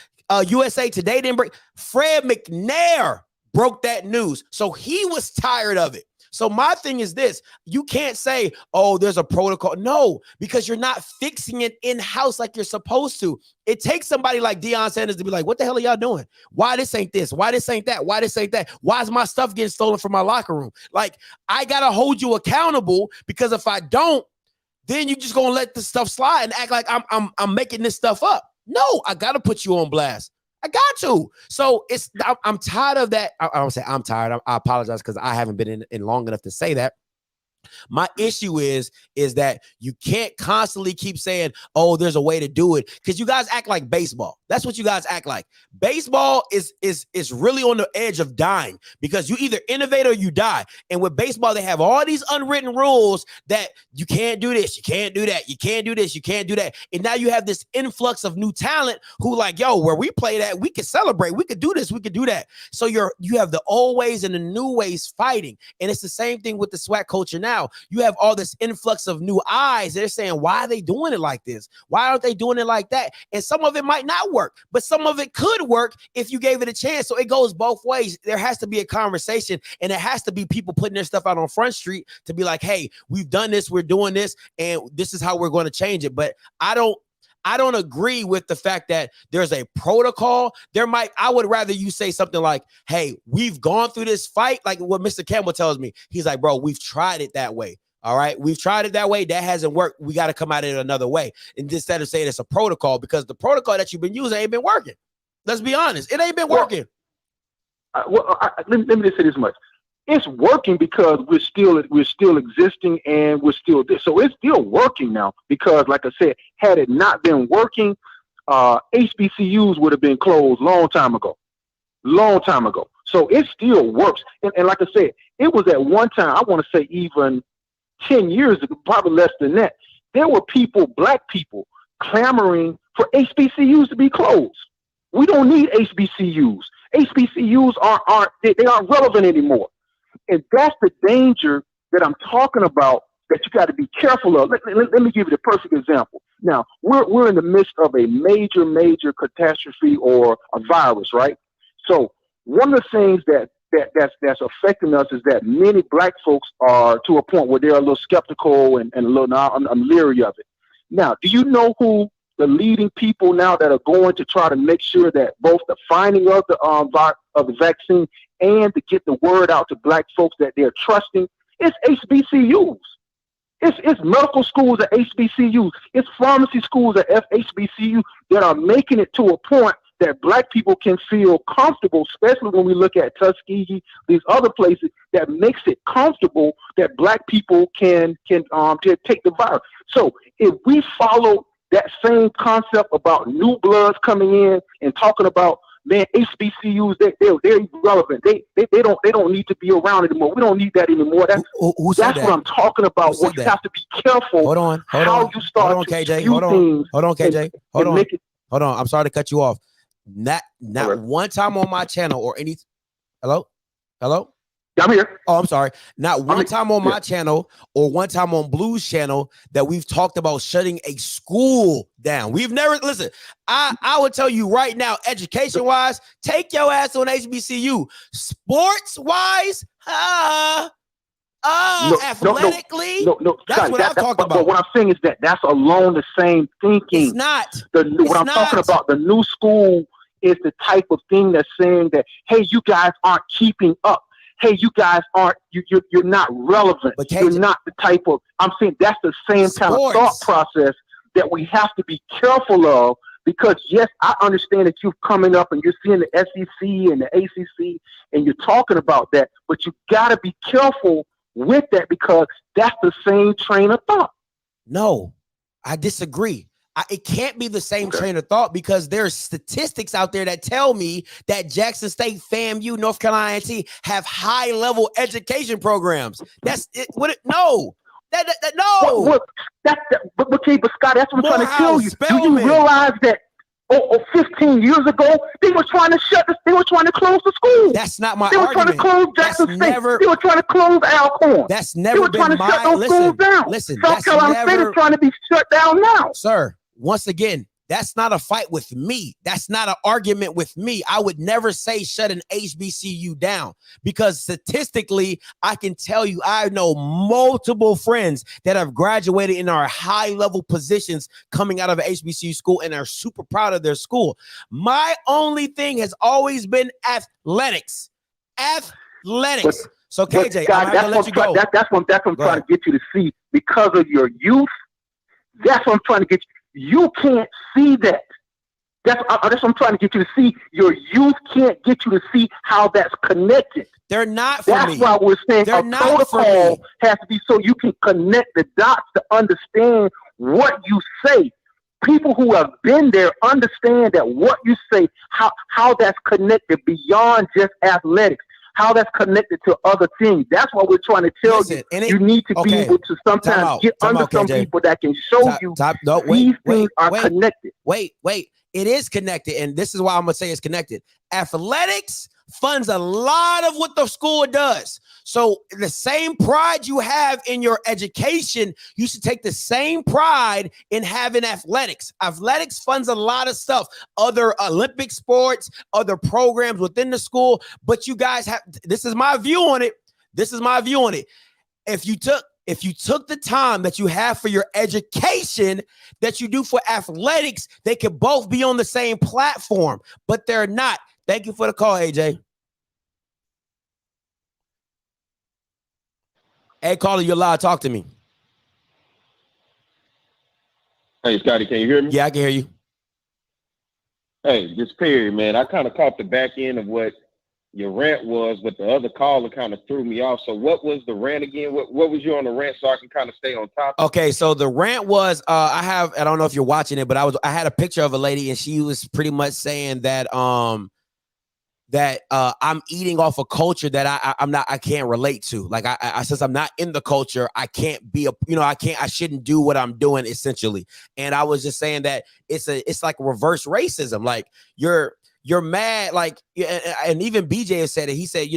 USA Today didn't break. Fred McNair broke that news. So he was tired of it. So my thing is this: you can't say, oh, there's a protocol. No, because you're not fixing it in-house like you're supposed to. It takes somebody like Deion Sanders to be like, what the hell are y'all doing? Why this ain't this? Why this ain't that? Why this ain't that? Why is my stuff getting stolen from my locker room? Like, I got to hold you accountable, because if I don't, then you just going to let this stuff slide and act like I'm making this stuff up. No, I got to put you on blast. I got to. So I'm tired of that. I don't say I'm tired. I apologize because I haven't been in long enough to say that. My issue is that you can't constantly keep saying, oh, there's a way to do it, because you guys act like baseball. That's what you guys act like. Baseball is really on the edge of dying, because you either innovate or you die. And with baseball, they have all these unwritten rules that you can't do this, you can't do that, you can't do this, you can't do that. And now you have this influx of new talent who like, yo, where we play that, we can celebrate, we could do this, we could do that. So you have the old ways and the new ways fighting. And it's the same thing with the SWAC culture now. You have all this influx of new eyes. They're saying, why are they doing it like this? Why aren't they doing it like that? And some of it might not work, but some of it could work if you gave it a chance. So it goes both ways. There has to be a conversation, and it has to be people putting their stuff out on Front Street to be like, hey, we've done this, we're doing this, and this is how we're going to change it. But I don't agree with the fact that there's a protocol. I would rather you say something like, hey, we've gone through this fight. Like what Mr. Campbell tells me. He's like, bro, we've tried it that way. All right. We've tried it that way. That hasn't worked. We got to come at it another way. And instead of saying it's a protocol, because the protocol that you've been using ain't been working. Let's be honest. It ain't been working. Let me just say this much. It's working because we're still existing, and we're still there. So it's still working now, because like I said, had it not been working, HBCUs would have been closed long time ago. So it still works. And like I said, it was at one time, I want to say even 10 years ago, probably less than that, there were black people clamoring for HBCUs to be closed. We don't need HBCUs. HBCUs aren't relevant anymore. And that's the danger that I'm talking about, that you got to be careful of. Let me give you the perfect example. Now, we're in the midst of a major catastrophe, or a virus, right? So one of the things that's affecting us is that many black folks are to a point where they're a little skeptical and a little, I'm leery of it. Now, do you know who the leading people now that are going to try to make sure that both the finding of the vaccine and to get the word out to black folks that they're trusting? It's HBCUs. It's medical schools at HBCUs. It's pharmacy schools at HBCU that are making it to a point that black people can feel comfortable, especially when we look at Tuskegee, these other places, that makes it comfortable that black people can take the virus. So if we follow that same concept about new bloods coming in and talking about, man, HBCUs, they're irrelevant. They don't need to be around anymore. We don't need that anymore. That's what I'm talking about. You have to be careful. Hold on, you start hold on, KJ. Hold on, KJ. Hold on. I'm sorry to cut you off. Not one time on my channel or any. Hello. I'm here. Oh, I'm sorry. Not one time on my channel or one time on Blue's channel that we've talked about shutting a school down. We've never, listen, I would tell you right now, education wise, take your ass on HBCU. Sports wise, athletically, that's what I'm talking about. But what I'm saying is that that's alone the same thinking. It's not. Talking about, the new school is the type of thing that's saying that, hey, you guys aren't keeping up. Hey, you guys aren't, you're not relevant. You're not the type of, I'm saying that's the same kind of thought process that we have to be careful of, because yes, I understand that you're coming up and you're seeing the SEC and the ACC and you're talking about that, but you got to be careful with that, because that's the same train of thought. No, I disagree. It can't be the same train of thought, because there's statistics out there that tell me that Jackson State, FAMU, North Carolina A&T have high level education programs. That's it. No. No. But Scott, that's what I'm trying to tell you. Do you realize that 15 years ago, they were trying to close the school. That's not my argument. They were trying to close Jackson State. They were trying to close Alcorn. That's never been my... They were trying to shut those schools down. Listen, South Carolina State is trying to be shut down now. Sir, once again, That's not a fight with me. That's not an argument with me. I would never say shut an HBCU down, because statistically, I can tell you, I know multiple friends that have graduated in our high level positions coming out of an HBCU school and are super proud of their school. My only thing has always been athletics. Athletics. So KJ, God, I'm gonna let you go. That's what I'm Go trying ahead. to get you to see, because of your youth. That's what I'm trying to get you. You can't see that. That's what I'm trying to get you to see. Your youth can't get you to see how that's connected. They're not for That's me. why we're saying They're a not for protocol me. has to be so you can connect the dots to understand what you say. People who have been there understand that what you say, how that's connected beyond just athletics, how that's connected to other things. That's what we're trying to tell Listen, you. and You need to be able to sometimes get Time under out, some KJ. people that can show you these things are connected. Wait. It is connected, and this is why I'm gonna say it's connected. Athletics funds a lot of what the school does. So the same pride you have in your education, you should take the same pride in having athletics. Athletics funds a lot of stuff, other Olympic sports, other programs within the school. But you guys have, this is my view on it. This is my view on it. If you took the time that you have for your education that you do for athletics, they could both be on the same platform, but they're not. Thank you for the call, AJ. Hey, caller, you're loud. Talk to me. Hey, Scotty, can you hear me? Yeah, I can hear you. Hey, this Perry, man, I kind of caught the back end of what your rant was, but the other caller kind of threw me off. So what was the rant again? What was you on the rant so I can kind of stay on top? Okay, so the rant was, I don't know if you're watching it, but I had a picture of a lady, and she was pretty much saying that I'm eating off a culture that I can't relate to. Like I since I'm not in the culture, I can't be I shouldn't do what I'm doing essentially. And I was just saying that it's like reverse racism. Like you're mad, like, and even BJ has said it. He said,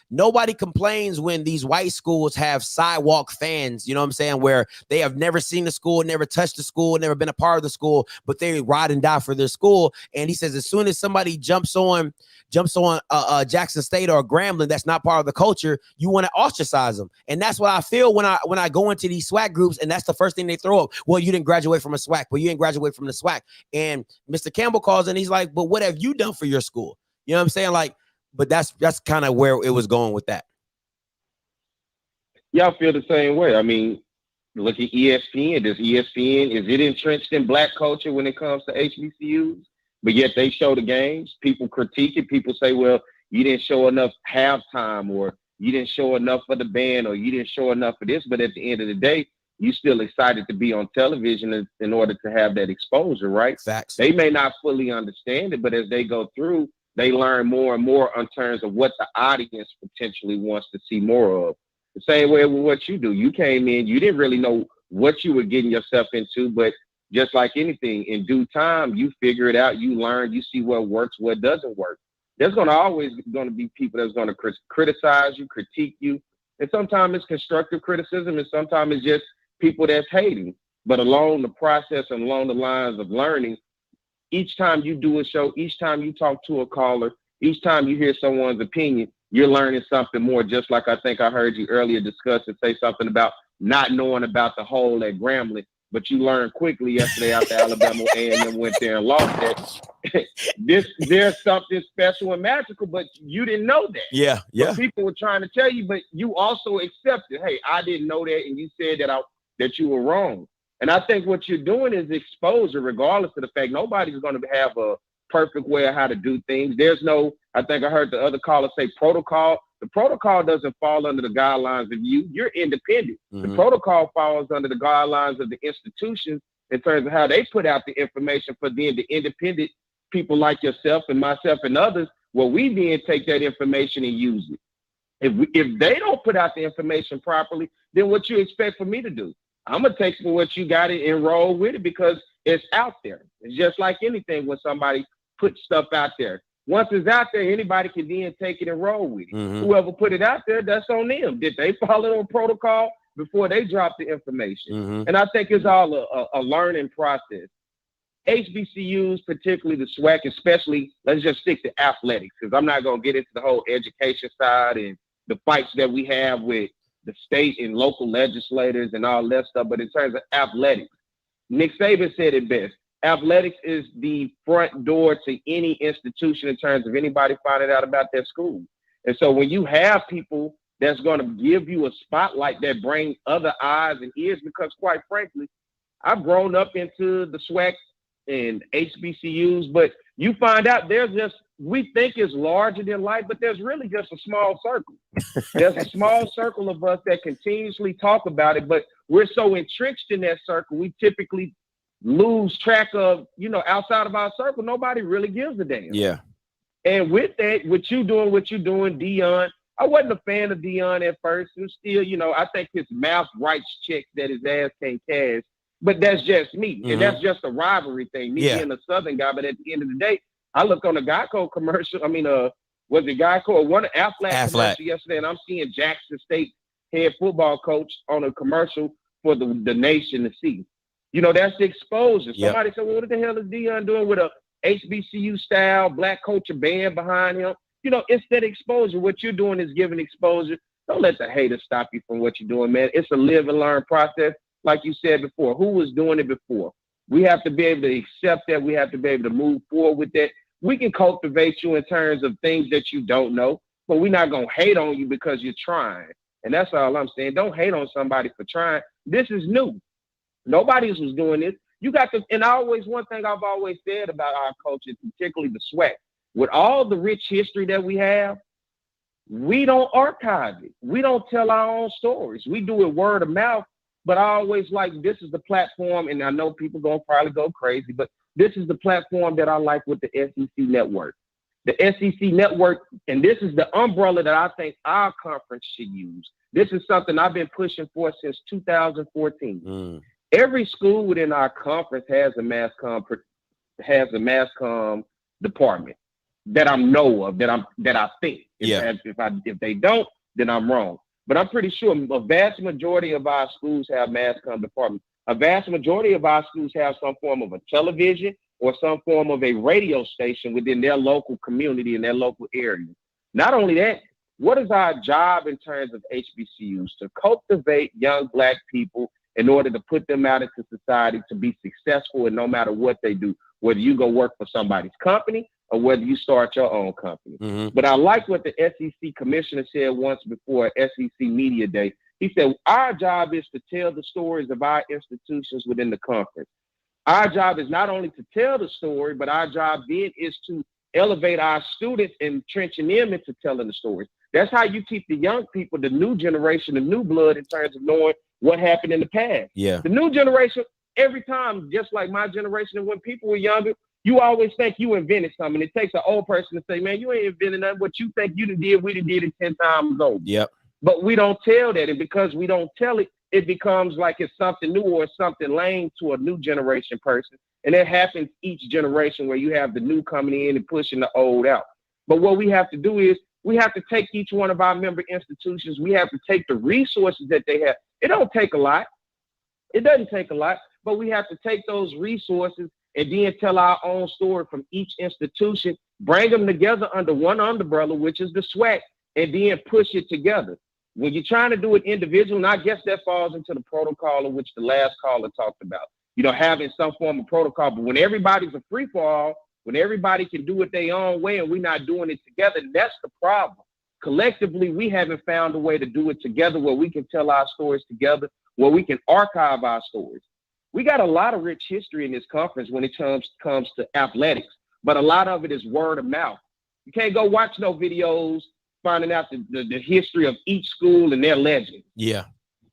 nobody complains when these white schools have sidewalk fans, you know what I'm saying, where they have never seen the school, never touched the school, never been a part of the school, but they ride and die for their school. And he says, as soon as somebody jumps on Jackson State or Grambling that's not part of the culture, you want to ostracize them. And that's what I feel when I go into these SWAC groups, and that's the first thing they throw up. Well, you didn't graduate from a SWAC. Well, you didn't graduate from the SWAC. And Mr. Campbell calls and he's like, but what have you done for your school? You know what I'm saying? Like, but that's kind of where it was going with that. Yeah, I feel the same way. I mean, look at ESPN. Is it entrenched in black culture when it comes to HBCUs? But yet they show the games. People critique it. People say, well, you didn't show enough halftime, or you didn't show enough for the band, or you didn't show enough for this. But at the end of the day, you still excited to be on television in order to have that exposure, right? Facts. They may not fully understand it, but as they go through, they learn more and more in terms of what the audience potentially wants to see more of. The same way with what you do. You came in, you didn't really know what you were getting yourself into, but just like anything, in due time, you figure it out, you learn, you see what works, what doesn't work. There's always going to be people that's going to criticize you, critique you. And sometimes it's constructive criticism, and sometimes it's just people that's hating. But along the process and along the lines of learning, each time you do a show, each time you talk to a caller, each time you hear someone's opinion, you're learning something more. Just like I think I heard you earlier discuss and say something about not knowing about the hole at Grambling, but you learned quickly yesterday after Alabama A&M went there and lost that. There's something special and magical, but you didn't know that. Yeah. But people were trying to tell you, but you also accepted, hey, I didn't know that, and you said that you were wrong. And I think what you're doing is exposure, regardless of the fact nobody's going to have a perfect way of how to do things. There's no, I think I heard the other caller say protocol. The protocol doesn't fall under the guidelines of you. You're independent. Mm-hmm. The protocol falls under the guidelines of the institutions in terms of how they put out the information for then the independent people like yourself and myself and others. Well, we then take that information and use it. If they don't put out the information properly, then what you expect for me to do? I'm going to take what you got it and roll with it because it's out there. It's just like anything when somebody puts stuff out there. Once it's out there, anybody can then take it and roll with it. Mm-hmm. Whoever put it out there, that's on them. Did they follow the protocol before they drop the information? Mm-hmm. And I think it's all a learning process. HBCUs, particularly the SWAC, especially, let's just stick to athletics, because I'm not going to get into the whole education side and the fights that we have with the state and local legislators and all that stuff. But in terms of athletics, Nick Saban said it best. Athletics is the front door to any institution in terms of anybody finding out about their school. And so when you have people that's going to give you a spotlight that bring other eyes and ears, because quite frankly, I've grown up into the SWAC and HBCUs, but you find out there's just, we think it's larger than life, but there's really just a small circle. There's a small circle of us that continuously talk about it, but we're so entrenched in that circle, we typically lose track of, outside of our circle, nobody really gives a damn. Yeah. And with that, what you're doing, Dion, I wasn't a fan of Dion at first. And still, I think his mouth writes checks that his ass can't cash. But that's just me. And that's just a rivalry thing, me being a Southern guy. But at the end of the day, I looked on the Geico commercial. Was it Geico or one Aflac commercial yesterday? And I'm seeing Jackson State head football coach on a commercial for the nation to see. That's the exposure. Somebody said, well, what the hell is Dion doing with a HBCU style black culture band behind him? It's that exposure. What you're doing is giving exposure. Don't let the haters stop you from what you're doing, man. It's a live and learn process. Like you said before, who was doing it before? We have to be able to accept that. We have to be able to move forward with that. We can cultivate you in terms of things that you don't know, but we're not going to hate on you because you're trying. And that's all I'm saying. Don't hate on somebody for trying. This is new. Nobody else was doing this. You got to, and one thing I've always said about our culture, particularly the SWAC, with all the rich history that we have, we don't archive it. We don't tell our own stories. We do it word of mouth, but I always like, this is the platform, and I know people going to probably go crazy, but this is the platform that I like with the SEC Network. The SEC Network, and this is the umbrella that I think our conference should use. This is something I've been pushing for since 2014. Every school within our conference has a mass comm department that I know of, that I think. If they don't, then I'm wrong. But I'm pretty sure a vast majority of our schools have mass comm departments. A vast majority of our schools have some form of a television or some form of a radio station within their local community in their local area. Not only that, what is our job in terms of HBCUs? To cultivate young Black people in order to put them out into society to be successful in no matter what they do, whether you go work for somebody's company or whether you start your own company. But I like what the SEC commissioner said once before SEC Media Day. He said, our job is to tell the stories of our institutions within the conference. Our job is not only to tell the story, but our job then is to elevate our students and trenching them into telling the stories. That's how you keep the young people, the new generation, the new blood in terms of knowing what happened in the past. Yeah. The new generation, every time, just like my generation, and when people were younger, you always think you invented something. It takes an old person to say, man, you ain't invented nothing. What you think you did, we did it 10 times over. Yep. But we don't tell that. And because we don't tell it, it becomes like it's something new or something lame to a new generation person. And it happens each generation where you have the new coming in and pushing the old out. But what we have to do is we have to take each one of our member institutions. We have to take the resources that they have. It don't take a lot. It doesn't take a lot, but we have to take those resources and then tell our own story from each institution, bring them together under one umbrella, which is the SWAC, and then push it together. When you're trying to do it individual, and I guess that falls into the protocol of which the last caller talked about, having some form of protocol. But when everybody's a free-for-all, when everybody can do it their own way and we're not doing it together, that's the problem. Collectively, we haven't found a way to do it together where we can tell our stories together, where we can archive our stories. We got a lot of rich history in this conference when it comes to athletics, but a lot of it is word of mouth. You can't go watch no videos finding out the history of each school and their legend. Yeah.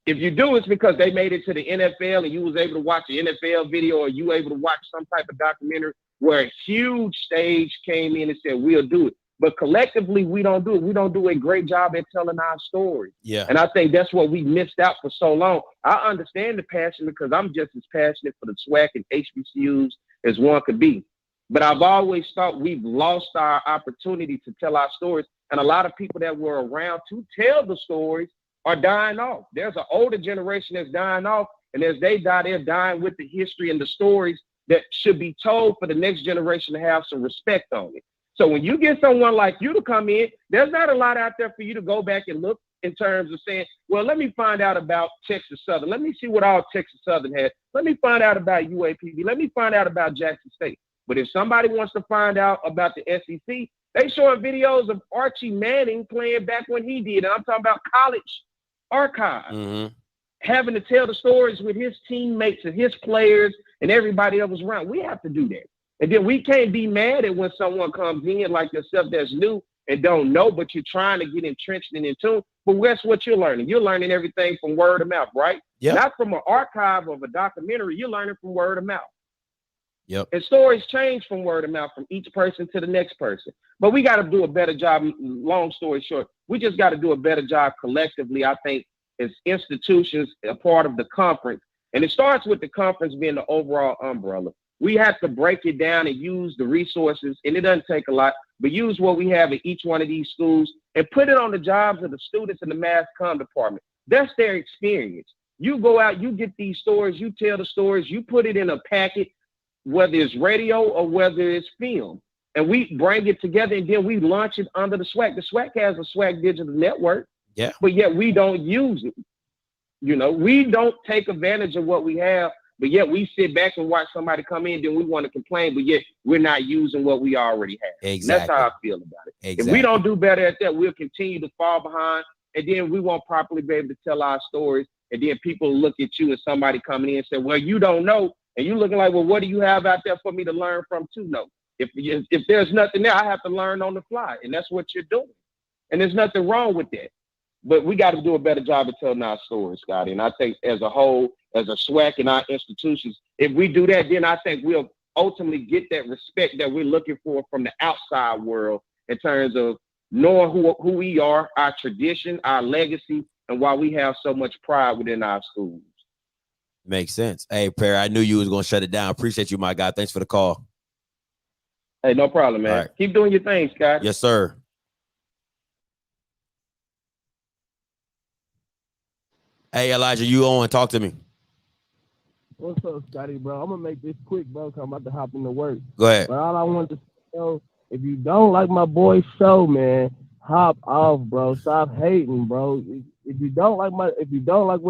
If you do, it's because they made it to the NFL and you was able to watch an NFL video, or you able to watch some type of documentary where a huge stage came in and said, we'll do it. But collectively, we don't do it. We don't do a great job at telling our story. Yeah. And I think that's what we missed out for so long. I understand the passion because I'm just as passionate for the SWAC and HBCUs as one could be. But I've always thought we've lost our opportunity to tell our stories. And a lot of people that were around to tell the stories are dying off. There's an older generation that's dying off. And as they die, they're dying with the history and the stories that should be told for the next generation to have some respect on it. So when you get someone like you to come in, there's not a lot out there for you to go back and look in terms of saying, well, let me find out about Texas Southern. Let me see what all Texas Southern has. Let me find out about UAPB. Let me find out about Jackson State. But if somebody wants to find out about the SEC, they showing videos of Archie Manning playing back when he did. And I'm talking about college archives, having to tell the stories with his teammates and his players and everybody that was around. We have to do that. And then we can't be mad at when someone comes in like yourself that's new and don't know, but you're trying to get entrenched and in tune. But guess what you're learning? You're learning everything from word of mouth, right? Yep. Not from an archive of a documentary. You're learning from word of mouth. Yep. And stories change from word of mouth from each person to the next person. But we got to do a better job. Long story short, we just got to do a better job collectively, I think, as institutions, a part of the conference. And it starts with the conference being the overall umbrella. We have to break it down and use the resources, and it doesn't take a lot, but use what we have in each one of these schools and put it on the jobs of the students in the mass comm department. That's their experience. You go out, you get these stories, you tell the stories, you put it in a packet, whether it's radio or whether it's film, and we bring it together, and then we launch it under the SWAC. The SWAC has a SWAC digital network, but yet we don't use it. You know, we don't take advantage of what we have, but yet we sit back and watch somebody come in, then we want to complain, but yet we're not using what we already have. Exactly. That's how I feel about it. Exactly. If we don't do better at that, we'll continue to fall behind, and then we won't properly be able to tell our stories, and then people look at you and somebody coming in and say, well, you don't know, and you're looking like, well, what do you have out there for me to learn from to know? If there's nothing there, I have to learn on the fly, and that's what you're doing. And there's nothing wrong with that. But we got to do a better job of telling our stories, Scotty. And I think as a whole, as a SWAC and our institutions, if we do that, then I think we'll ultimately get that respect that we're looking for from the outside world in terms of knowing who we are, our tradition, our legacy, and why we have so much pride within our schools. Makes sense. Hey, Perry, I knew you was going to shut it down. Appreciate you, my guy. Thanks for the call. Hey, no problem, man. Right. Keep doing your thing, Scott. Yes, sir. Hey, Elijah, you on? Talk to me. What's up, Scotty, bro? I'm going to make this quick, bro, because I'm about to hop into work. Go ahead. But all I want to know, if you don't like my boy's show, man, hop off, bro. Stop hating, bro. If you don't like what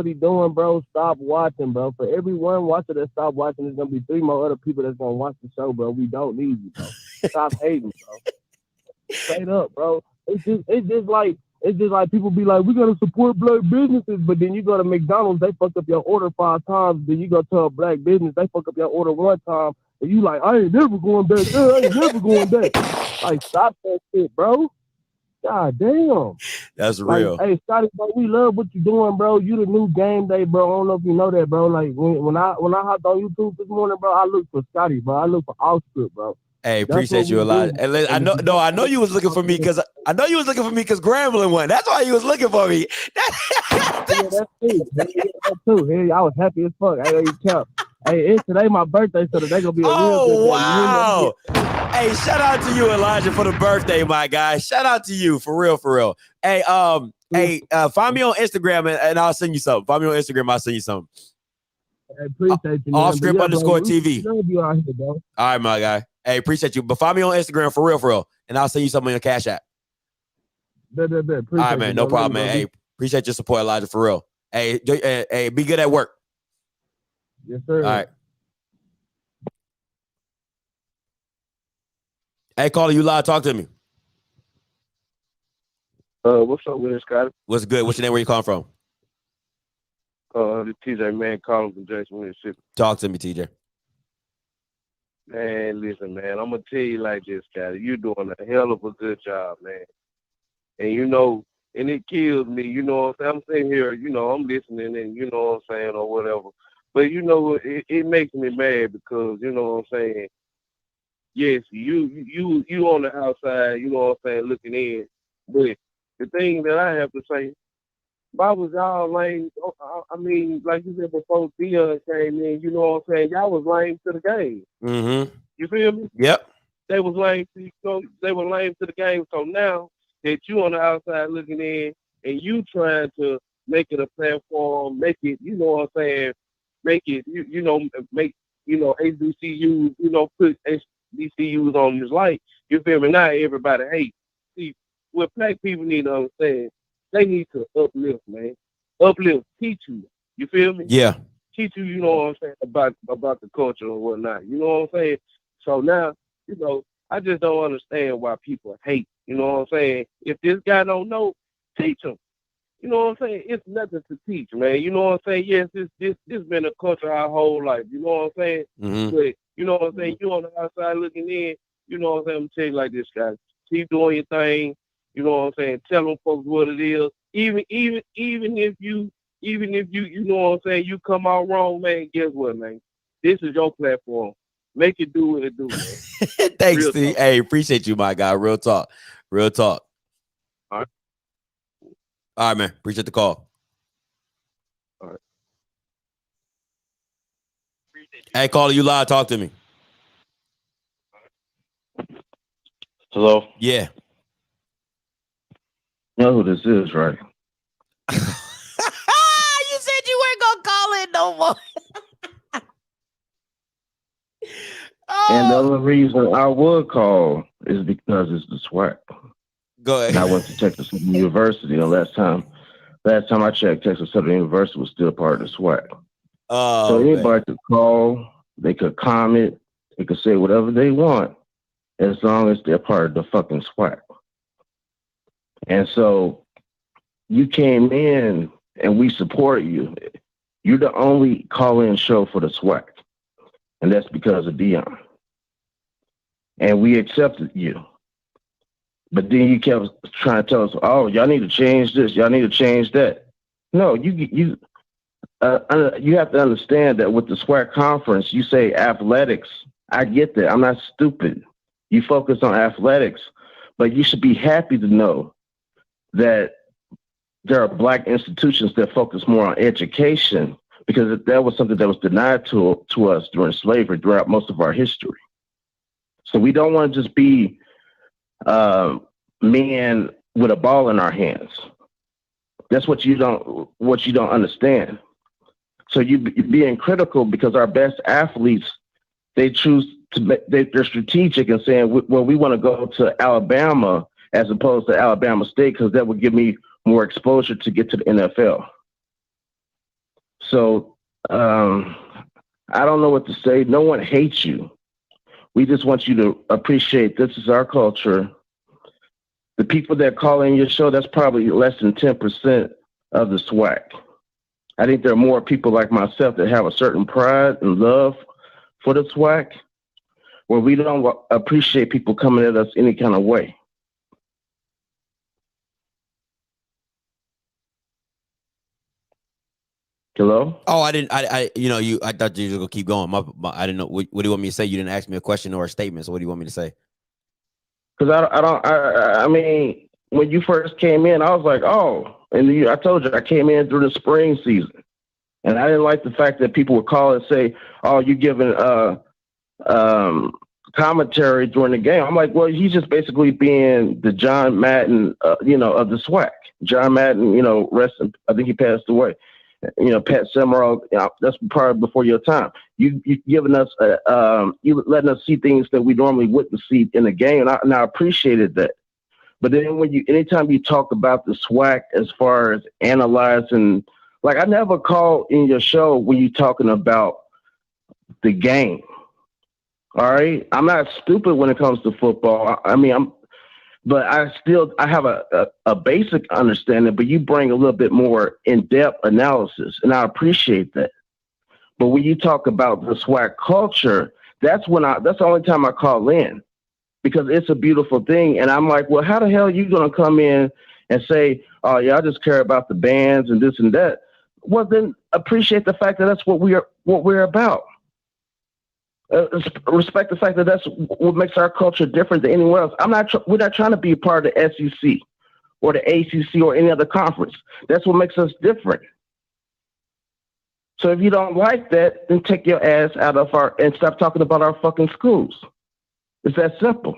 he's doing, bro, stop watching, bro. For every one watcher that stop watching, there's gonna be 3 more other people that's gonna watch the show, bro. We don't need you, bro. Stop hating, bro. Straight up, bro. It's just like people be like, we gotta support black businesses, but then you go to McDonald's, they fuck up your order 5 times. Then you go to a black business, they fuck up your order 1 time, and you like, I ain't never going back there. I ain't never going back. Like, stop that shit, bro. God damn. That's real. Hey, Scotty, bro, we love what you're doing, bro. You the new game day, bro. I don't know if you know that, bro. Like when I hopped on YouTube this morning, bro, I looked for Scotty, bro. I looked for Offscript, bro. Hey, appreciate you a lot. And I know you was looking for me because Grambling won. That's why you was looking for me. That's too. Hey, I was happy as fuck. Hey, it's today my birthday, so today gonna be a real good day. Wow. Hey, shout out to you, Elijah, for the birthday, my guy. Shout out to you, for real. Hey, find me on Instagram and I'll send you something. Find me on Instagram, I'll send you something. I appreciate you, Offscript _ TV. You out here, bro. All right, my guy. Hey, appreciate you. But find me on Instagram for real. And I'll send you something on your Cash App. Bet. All right, man. No problem, man. Hey, appreciate your support, Elijah, for real. Hey, be good at work. Yes, sir. All right. Hey, caller, you live. Talk to me. What's up with it, Scotty? What's good? What's your name? Where you calling from? The TJ, man, calling from Jackson, Mississippi. Talk to me, TJ. Man, listen, man, I'm going to tell you like this, Scotty. You're doing a hell of a good job, man. And, and it kills me, what I'm saying? I'm sitting here, I'm listening and, what I'm saying, or whatever. But, it makes me mad because, what I'm saying? Yes, you on the outside, what I'm saying, looking in. But the thing that I have to say, why was y'all lame? I mean, like you said before Dion came in, what I'm saying? Y'all was lame to the game. Mm-hmm. You feel me? Yep. They was lame to the game. So now that you on the outside looking in and you trying to make it a platform, make it, what I'm saying, make it, make HBCUs, put HBCUs on this light. You feel me? Now everybody hate. See, what black people need to understand, they need to uplift, man. Uplift, teach you. You feel me? Yeah. Teach you, you know what I'm saying, about the culture and whatnot. You know what I'm saying? So now, I just don't understand why people hate. You know what I'm saying? If this guy don't know, teach him. You know what I'm saying? It's nothing to teach, man. You know what I'm saying? Yes, this been a culture our whole life. You know what I'm saying? Mm-hmm. But you know what I'm saying? You on the outside looking in. You know what I'm saying? I'm gonna tell you like this, guys. Keep doing your thing. You know what I'm saying? Tell them folks what it is. Even if you you know what I'm saying, you come out wrong, man. Guess what, man? This is your platform. Make it do what it do, man. Thanks, Steve. Hey, appreciate you, my guy. Real talk. Real talk. All right. All right, man. Appreciate the call. All right. Hey, caller, you live. Talk to me. Hello? Yeah. You know who this is, right? You said you weren't gonna call in no more. And the only reason I would call is because it's the SWAC. Go ahead. And I went to Texas Southern University. The last time I checked, Texas Southern University was still part of the SWAC. So anybody could call, they could comment, they could say whatever they want, as long as they're part of the fucking SWAC. And so you came in and we support you. You're the only call-in show for the SWAC. And that's because of Dion. And we accepted you. But then you kept trying to tell us, oh, y'all need to change this, y'all need to change that. No, you have to understand that with the SWAC conference, you say athletics. I get that. I'm not stupid. You focus on athletics, but you should be happy to know that there are Black institutions that focus more on education, because that was something that was denied to us during slavery, throughout most of our history. So we don't want to just be men with a ball in our hands. That's what you don't understand. So you being critical because our best athletes, they choose to they're strategic and saying, well, we want to go to Alabama as opposed to Alabama State because that would give me more exposure to get to the NFL. So I don't know what to say. No one hates you. We just want you to appreciate this is our culture. The people that call in your show, that's probably less than 10% of the SWAC. I think there are more people like myself that have a certain pride and love for the SWAC, where we don't appreciate people coming at us any kind of way. Hello? Oh, I didn't. I thought you were gonna keep going. I didn't know. What do you want me to say? You didn't ask me a question or a statement. So what do you want me to say? Because I mean, when you first came in, I was like, oh, and I told you I came in through the spring season, and I didn't like the fact that people would call and say, oh, you're giving commentary during the game. I'm like, well, he's just basically being the John Madden, of the SWAC. John Madden, I think he passed away. Pat Summerall, that's probably before your time. You giving us, you letting us see things that we normally wouldn't see in the game, and I appreciated that. But then anytime you talk about the SWAC as far as analyzing, like I never call in your show when you're talking about the game. All right, I'm not stupid when it comes to football. But I have a basic understanding, but you bring a little bit more in-depth analysis, and I appreciate that. But when you talk about the SWAC culture, that's the only time I call in, because it's a beautiful thing. And I'm like, well, how the hell are you going to come in and say, oh, yeah, I just care about the bands and this and that? Well, then appreciate the fact that that's what we're about. Respect the fact that that's what makes our culture different than anyone else. We're not trying to be a part of the SEC or the ACC or any other conference. That's what makes us different. So if you don't like that, then take your ass out of and stop talking about our fucking schools. It's that simple.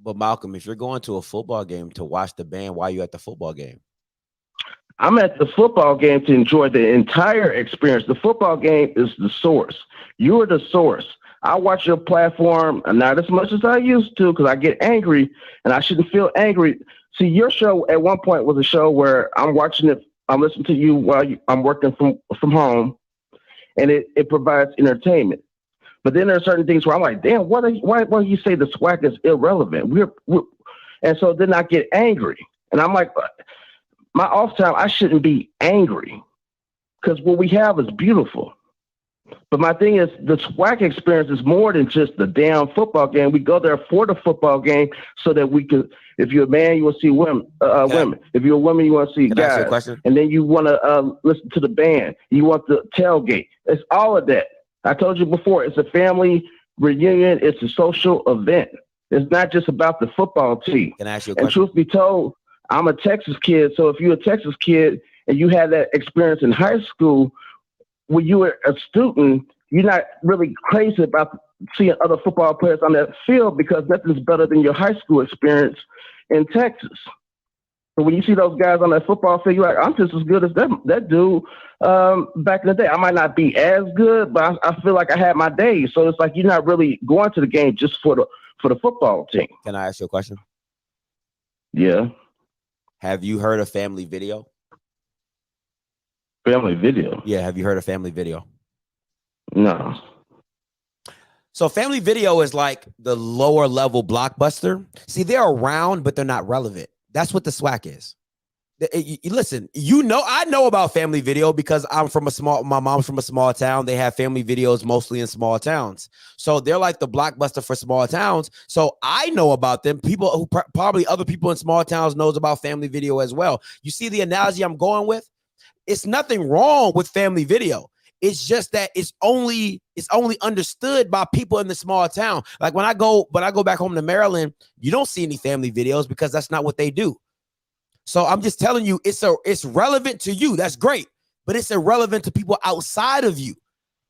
But Malcolm, if you're going to a football game to watch the band, why are you at the football game? I'm at the football game to enjoy the entire experience. The football game is the source. You're the source. I watch your platform not as much as I used to because I get angry and I shouldn't feel angry. See, your show at one point was a show where I'm watching it. I'm listening to you while I'm working from home, and it provides entertainment. But then there are certain things where I'm like, damn, why do you say the SWAC is irrelevant? And so then I get angry. And I'm like, my off time, I shouldn't be angry because what we have is beautiful. But my thing is, the SWAC experience is more than just the damn football game. We go there for the football game so that we could, if you're a man, you want to see women. If you're a woman, you want to see guys. And then you want to listen to the band. You want the tailgate. It's all of that. I told you before, it's a family reunion. It's a social event. It's not just about the football team. Can I ask you a question? And truth be told, I'm a Texas kid. So if you're a Texas kid and you had that experience in high school, when you were a student, you're not really crazy about seeing other football players on that field because nothing's better than your high school experience in Texas. So when you see those guys on that football field, you're like, I'm just as good as that dude back in the day. I might not be as good, but I feel like I had my days. So it's like you're not really going to the game just for the football team. Can I ask you a question? Yeah. Have you heard of Family Video? Family Video? Yeah, have you heard of Family Video? No. So Family Video is like the lower level Blockbuster. See, they're around, but they're not relevant. That's what the SWAC is. Listen, I know about Family Video because my mom's from a small town. They have family videos mostly in small towns. So they're like the Blockbuster for small towns. So I know about them. People who probably other people in small towns knows about Family Video as well. You see the analogy I'm going with? It's nothing wrong with Family Video. It's just that it's only understood by people in the small town. Like when I go back home to Maryland, you don't see any family videos because that's not what they do. So I'm just telling you, it's relevant to you. That's great, but it's irrelevant to people outside of you.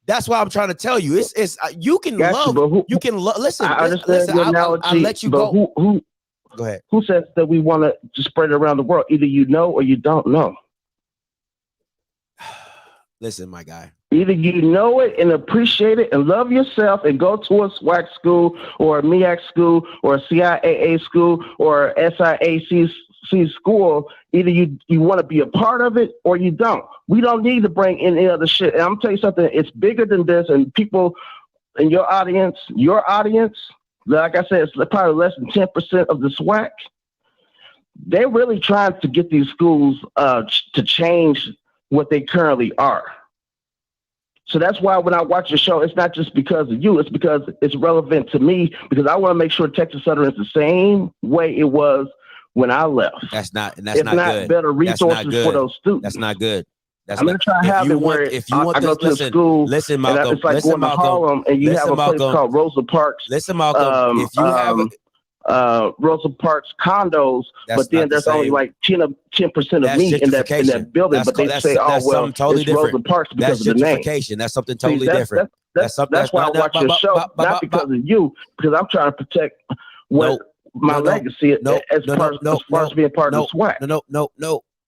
That's why I'm trying to tell you. It's you can love. Listen. I understand your analogy. I'll let you go. Who? Go ahead. Who says that we want to spread it around the world? Either you know or you don't know. Listen, my guy. Either you know it and appreciate it and love yourself and go to a SWAC school or a MEAC school or a CIAA school or a SIAC school. Either you want to be a part of it or you don't. We don't need to bring in any other shit. And I'm going to tell you something. It's bigger than this. And people in your audience, like I said, it's probably less than 10% of the SWAC. They're really trying to get these schools to change what they currently are. So that's why when I watch the show, it's not just because of you, it's because it's relevant to me, because I want to make sure Texas Southern is the same way it was when I left. That's not good. Better resources for those students. That's not good. I'm going to try to have it where if you want I go to school, listen, Malcolm, it's like going to Harlem and you have a place called Rosa Parks. Listen, Malcolm, if you have Rosa Parks condos, but then there's only like 10% of me in that building. But they say, "Oh well, totally it's different. Rosa Parks because of the name." That's something totally different. That's why I watch your show, not because of you, because I'm trying to protect my legacy as far as being part of the SWAC.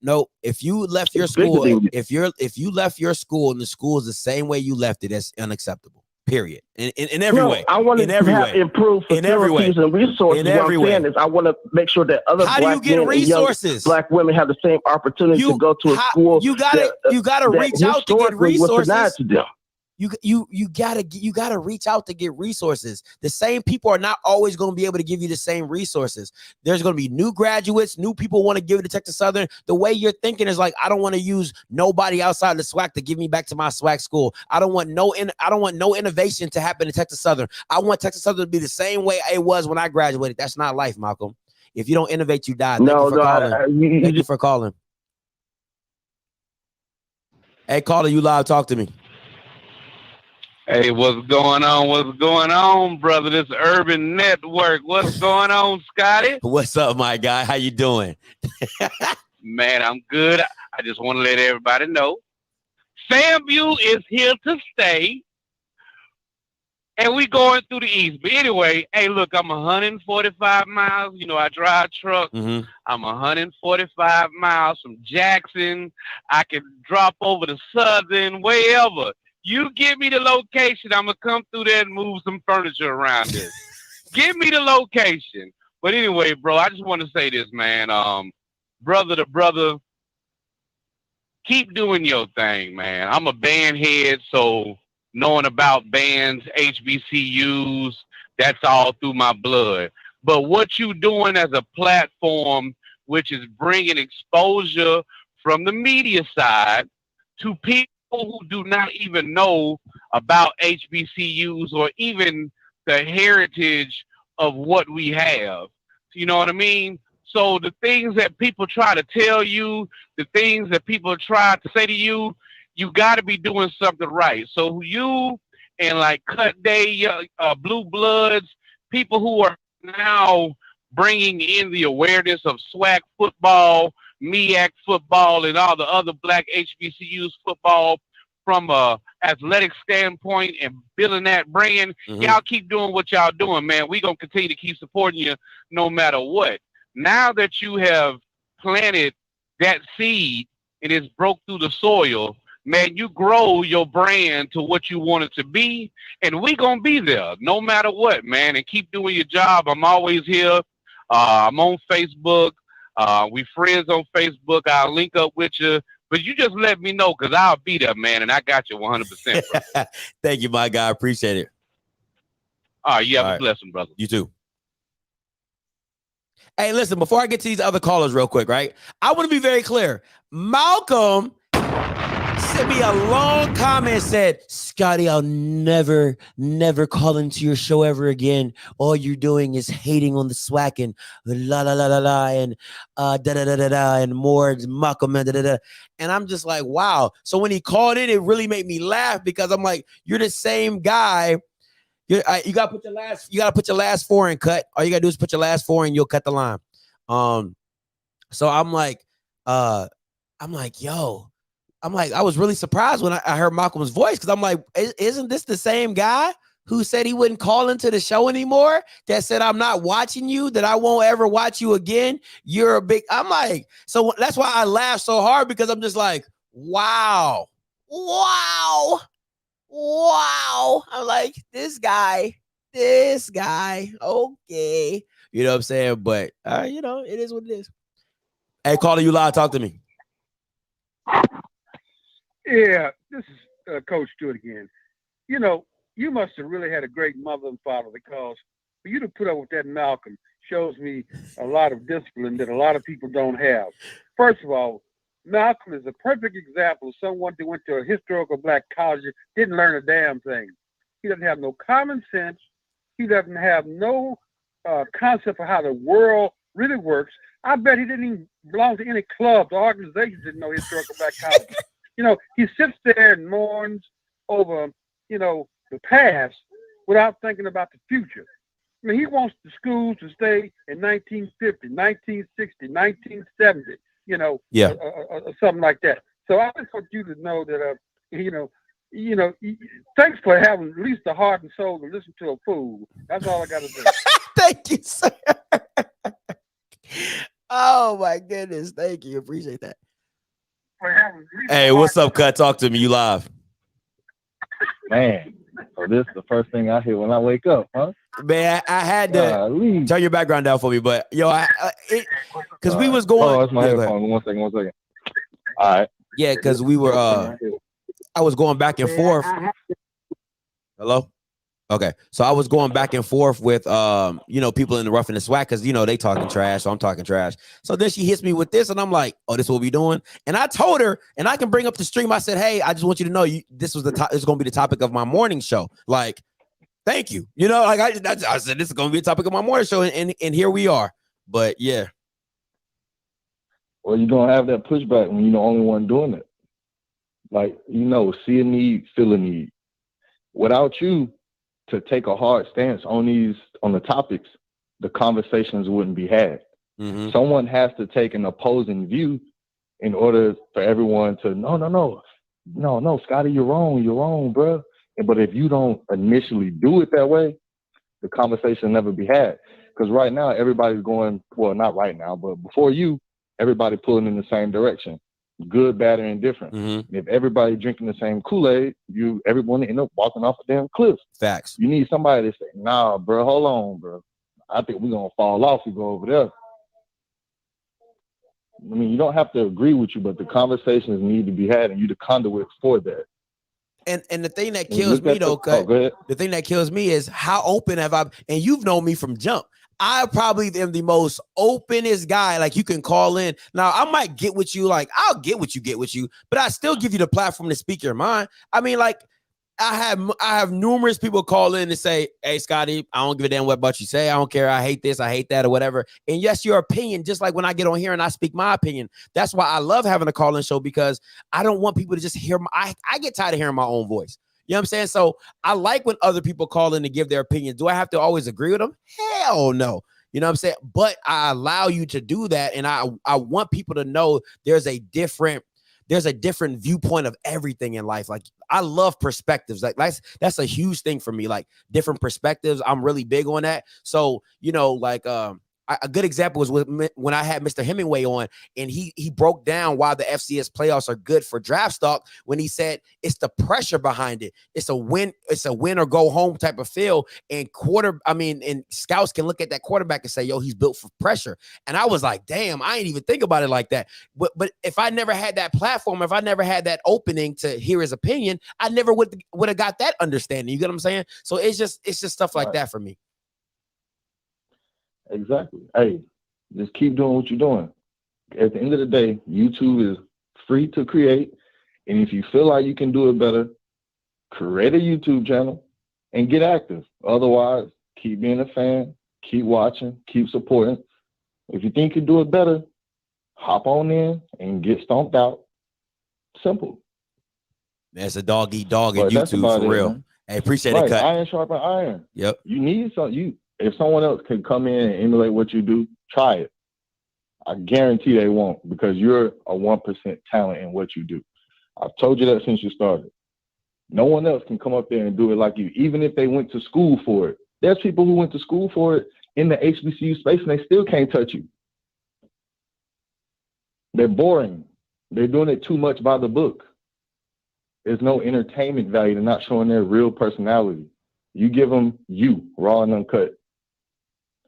No. If you left your school, if you left your school and the school is the same way you left it, that's unacceptable. Period. In every way. I want to have improved facilities and resources. In every way. I want to make sure that other black men and young black women have the same opportunity to go to a school. You gotta reach out to get resources. You gotta reach out to get resources. The same people are not always going to be able to give you the same resources. There's going to be new graduates, new people want to give it to Texas Southern. The way you're thinking is like, I don't want to use nobody outside the SWAC to give me back to my SWAC school. I don't want no innovation to happen in Texas Southern. I want Texas Southern to be the same way it was when I graduated. That's not life, Malcolm. If you don't innovate, you die. Thank you for calling. Hey, caller, you live. Talk to me. Hey, what's going on? What's going on, brother? This Urban Network. What's going on, Scotty? What's up, my guy? How you doing? Man, I'm good. I just want to let everybody know FAMU is here to stay. And we going through the east. But anyway, hey, look, I'm 145 miles. You know, I drive truck. Mm-hmm. I'm 145 miles from Jackson. I can drop over to Southern, wherever. You give me the location, I'm going to come through there and move some furniture around this. Give me the location. But anyway, bro, I just want to say this, man. Brother to brother, keep doing your thing, man. I'm a band head, so knowing about bands, HBCUs, that's all through my blood. But what you doing as a platform, which is bringing exposure from the media side to people who do not even know about HBCUs or even the heritage of what we have. You know what I mean? So the things that people try to tell you, the things that people try to say to you, you got to be doing something right. So you and like Cut Day, Blue Bloods, people who are now bringing in the awareness of SWAC football, MEAC football, and all the other black HBCUs football from a athletic standpoint and building that brand. Y'all keep doing what y'all doing, man. We going to continue to keep supporting you no matter what. Now that you have planted that seed and it's broke through the soil, man, you grow your brand to what you want it to be, and we gonna be there no matter what, man. And keep doing your job. I'm always here. I'm on Facebook. We friends on Facebook. I'll link up with you, but you just let me know because I'll be there, man. And I got you 100%. Bro. Thank you, my guy. Appreciate it. All right, you have a blessing, brother. You too. Hey, listen, before I get to these other callers real quick, right? I want to be very clear. Malcolm sent me a long comment, said, Scotty, I'll never call into your show ever again. All you're doing is hating on the SWAC and la la la la la and da da da da da and more Malcolm and da da da. And I'm just like, wow. So when he called in, it really made me laugh because I'm like, you're the same guy. You gotta put your last four in cut. All you gotta do is put your last four and you'll cut the line. So I'm like, I was really surprised when I heard Malcolm's voice because I'm like, isn't this the same guy who said he wouldn't call into the show anymore? That said, I'm not watching you, that I won't ever watch you again. You're a big, I'm like, so that's why I laugh so hard because I'm just like, wow. I'm like, this guy, okay. You know what I'm saying? But, it is what it is. Hey, caller, you live, talk to me. Yeah, this is Coach Stewart again. You must have really had a great mother and father because for you to put up with that Malcolm shows me a lot of discipline that a lot of people don't have. First of all, Malcolm is a perfect example of someone who went to a historical black college, didn't learn a damn thing. He doesn't have no common sense. He doesn't have no concept of how the world really works. I bet he didn't even belong to any clubs or organizations that know historical black college. He sits there and mourns over, the past without thinking about the future. I mean, he wants the schools to stay in 1950, 1960, 1970. Something like that. So I just want you to know that, thanks for having at least the heart and soul to listen to a fool. That's all I got to say. Thank you, sir. Oh my goodness. Thank you. Appreciate that. Hey, what's up, Cut? Talk to me. You live. Man, so this is the first thing I hear when I wake up, huh? Man, I had to turn your background down for me, but because we was going. Oh, that's my headphone. One second. All right. Yeah, because we were. I was going back and forth. Hello. Okay, so I was going back and forth with people in the rough and the SWAC because they talking trash, so I'm talking trash. So then she hits me with this, and I'm like, "Oh, this is what we doing?" And I told her, and I can bring up the stream. I said, "Hey, I just want you to know, this was this is going to be the topic of my morning show." Like, thank you. I said this is going to be a topic of my morning show, and here we are. But yeah. Well, you're gonna have that pushback when you're the only one doing it. Like, see a need, feel a need. Without you to take a hard stance on the topics, the conversations wouldn't be had. Mm-hmm. Someone has to take an opposing view in order for everyone to no, Scotty, you're wrong, bro. But if you don't initially do it that way, the conversation will never be had. Because right now, everybody's going, well, not right now, but before you, everybody pulling in the same direction. Good, bad, or indifferent. Mm-hmm. If everybody drinking the same Kool-Aid, everyone end up walking off a damn cliff. Facts. You need somebody to say, nah, bro, hold on, bro. I think we're going to fall off if we go over there. I mean, you don't have to agree with you, but the conversations need to be had, and you the conduit for that. And the thing that kills me though, the thing that kills me is how open have I, and you've known me from jump. I probably am the most openest guy. Like, you can call in. Now, I might get with you. Like, I'll get with you, but I still give you the platform to speak your mind. I mean, like, I have numerous people call in and say, hey, Scotty, I don't give a damn what about you say. I don't care. I hate this. I hate that, or whatever. And yes, your opinion, just like when I get on here and I speak my opinion. That's why I love having a call-in show, because I don't want people to just hear I get tired of hearing my own voice. You know what I'm saying? So I like when other people call in to give their opinions. Do I have to always agree with them? Hell no. You know what I'm saying? But I allow you to do that. And I want people to know there's a different viewpoint of everything in life. Like, I love perspectives. Like, that's a huge thing for me. Like, different perspectives. I'm really big on that. So, you know, like, a good example was when I had Mr. Hemingway on, and he broke down why the FCS playoffs are good for draft stock, when he said it's the pressure behind it. It's a win or go home type of feel. And scouts can look at that quarterback and say, yo, he's built for pressure. And I was like, damn, I ain't even think about it like that. But if I never had that platform, if I never had that opening to hear his opinion, I never would have got that understanding. You get what I'm saying? So it's just stuff like that for me. Exactly. Hey, just keep doing what you're doing. At the end of the day, YouTube is free to create. And if you feel like you can do it better, create a YouTube channel and get active. Otherwise, keep being a fan, keep watching, keep supporting. If you think you can do it better, hop on in and get stomped out. Simple. That's a dog eat dog in YouTube for real. Man. Hey, appreciate it, Cut. Iron sharpen iron. Yep. You need something. If someone else can come in and emulate what you do, try it. I guarantee they won't, because you're a 1% talent in what you do. I've told you that since you started. No one else can come up there and do it like you, even if they went to school for it. There's people who went to school for it in the HBCU space, and they still can't touch you. They're boring. They're doing it too much by the book. There's no entertainment value to not showing their real personality. You give them you, raw and uncut.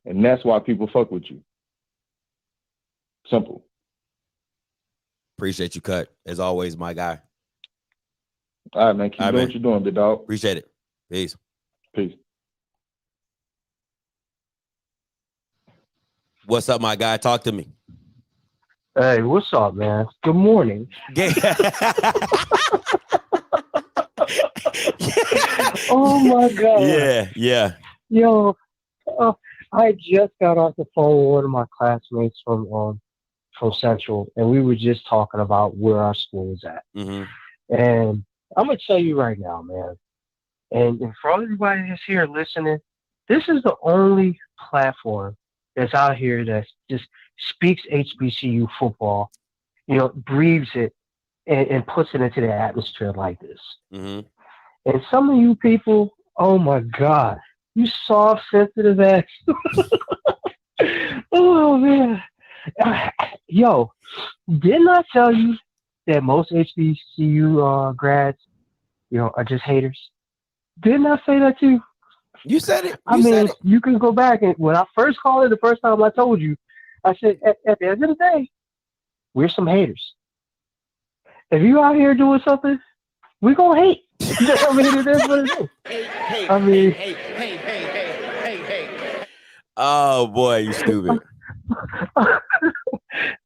And that's why people fuck with you. Simple. Appreciate you, Cut. As always, my guy. All right, man. Keep doing what you're doing, big dog. Appreciate it. Peace. Peace. What's up, my guy? Talk to me. Hey, what's up, man? Good morning. Oh, my God. Yeah. Yo, I just got off the phone with one of my classmates from Central, and we were just talking about where our school is at. Mm-hmm. And I'm going to tell you right now, man, and for everybody that's here listening, this is the only platform that's out here that just speaks HBCU football, breathes it and puts it into the atmosphere like this. Mm-hmm. And some of you people, oh, my God. You soft, sensitive ass. Oh, man. Yo, didn't I tell you that most HBCU grads, are just haters? Didn't I say that to you? You said it. You can go back. And when I first called it the first time I told you, I said, at the end of the day, we're some haters. If you out here doing something, we're going to hate. I mean, it is what it is. Hey. Oh boy, you stupid.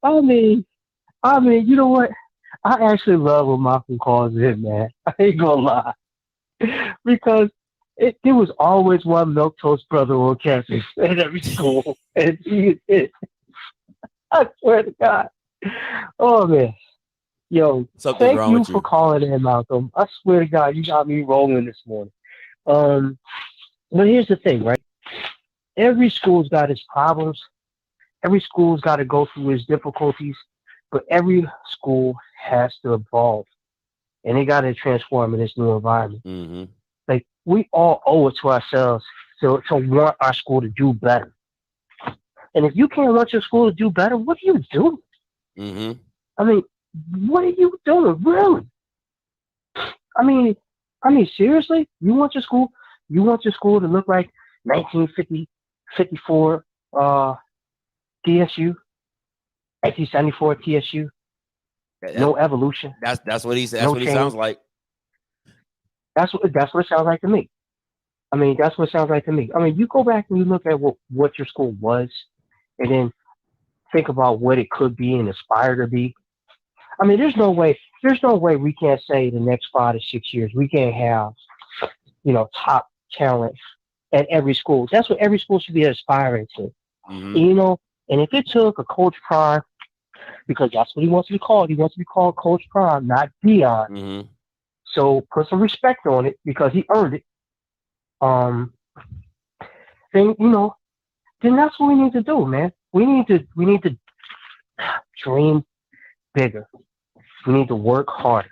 I mean, you know what? I actually love what Malcolm calls it, man. I ain't gonna lie, because there was always one milquetoast brother on campus at every school, and he is. I swear to God. Oh man. Yo, thank you for calling in, Malcolm. I swear to God, you got me rolling this morning. But here's the thing, right? Every school's got its problems. Every school's got to go through its difficulties. But every school has to evolve. And they got to transform in this new environment. Mm-hmm. we all owe it to ourselves to want our school to do better. And if you can't want your school to do better, what are you doing? Mm-hmm. I mean, what are you doing, really? I mean, seriously, you want your school to look like 1950, 54 TSU, 1974 TSU, no evolution. That's what he said. That's no what he change. sounds like. That's what it sounds like to me. I mean, that's what it sounds like to me. I mean, you go back and you look at what your school was, and then think about what it could be and aspire to be. I mean, there's no way we can't say the next 5 to 6 years we can't have, top talent at every school. That's what every school should be aspiring to. Mm-hmm. And if it took a Coach Prime, because that's what he wants to be called. He wants to be called Coach Prime, not Dion. Mm-hmm. So put some respect on it because he earned it. Then that's what we need to do, man. We need to dream bigger. We need to work harder,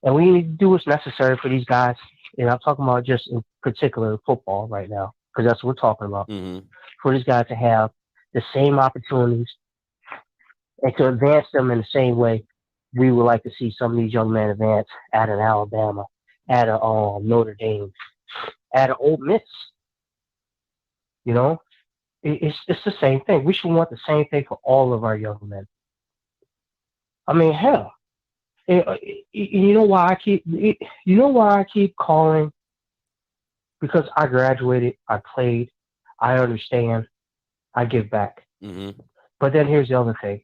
and we need to do what's necessary for these guys. And I'm talking about just in particular football right now, because that's what we're talking about. Mm-hmm. For these guys to have the same opportunities and to advance them in the same way we would like to see some of these young men advance at an Alabama, at a Notre Dame, at an Ole Miss. It's the same thing. We should want the same thing for all of our young men. I mean, hell, you know why I keep calling? Because I graduated, I played, I understand, I give back. Mm-hmm. But then here's the other thing.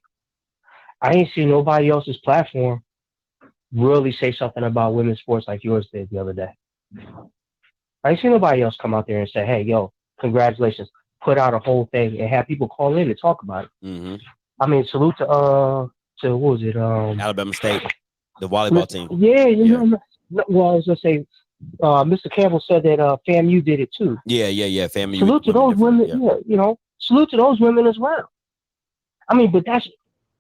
I ain't seen nobody else's platform really say something about women's sports like yours did the other day. I ain't seen nobody else come out there and say, hey, yo, congratulations. Put out a whole thing and have people call in and talk about it. Mm-hmm. I mean, salute to what was it? Alabama State, the volleyball team. Yeah. Well, I was gonna say, Mr. Campbell said that FAMU did it too. Yeah. FAMU. Salute to those women. Yeah. Salute to those women as well. I mean, but that's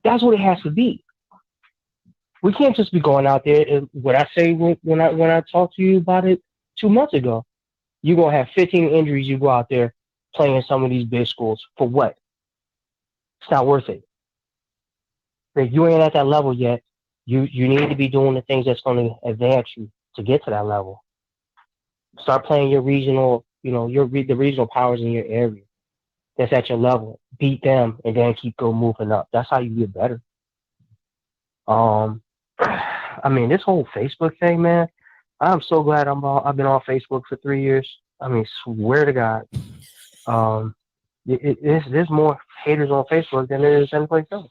what it has to be. We can't just be going out there. And what I say when I talked to you about it 2 months ago, you're gonna have 15 injuries. You go out there playing some of these big schools for what? It's not worth it. If you ain't at that level yet, you need to be doing the things that's going to advance you to get to that level. Start playing your regional, the regional powers in your area that's at your level. Beat them and then keep moving up. That's how you get better. I mean, this whole Facebook thing, man. I'm so glad I've been on Facebook for 3 years. I mean, swear to God. There's more haters on Facebook than there is anyplace else.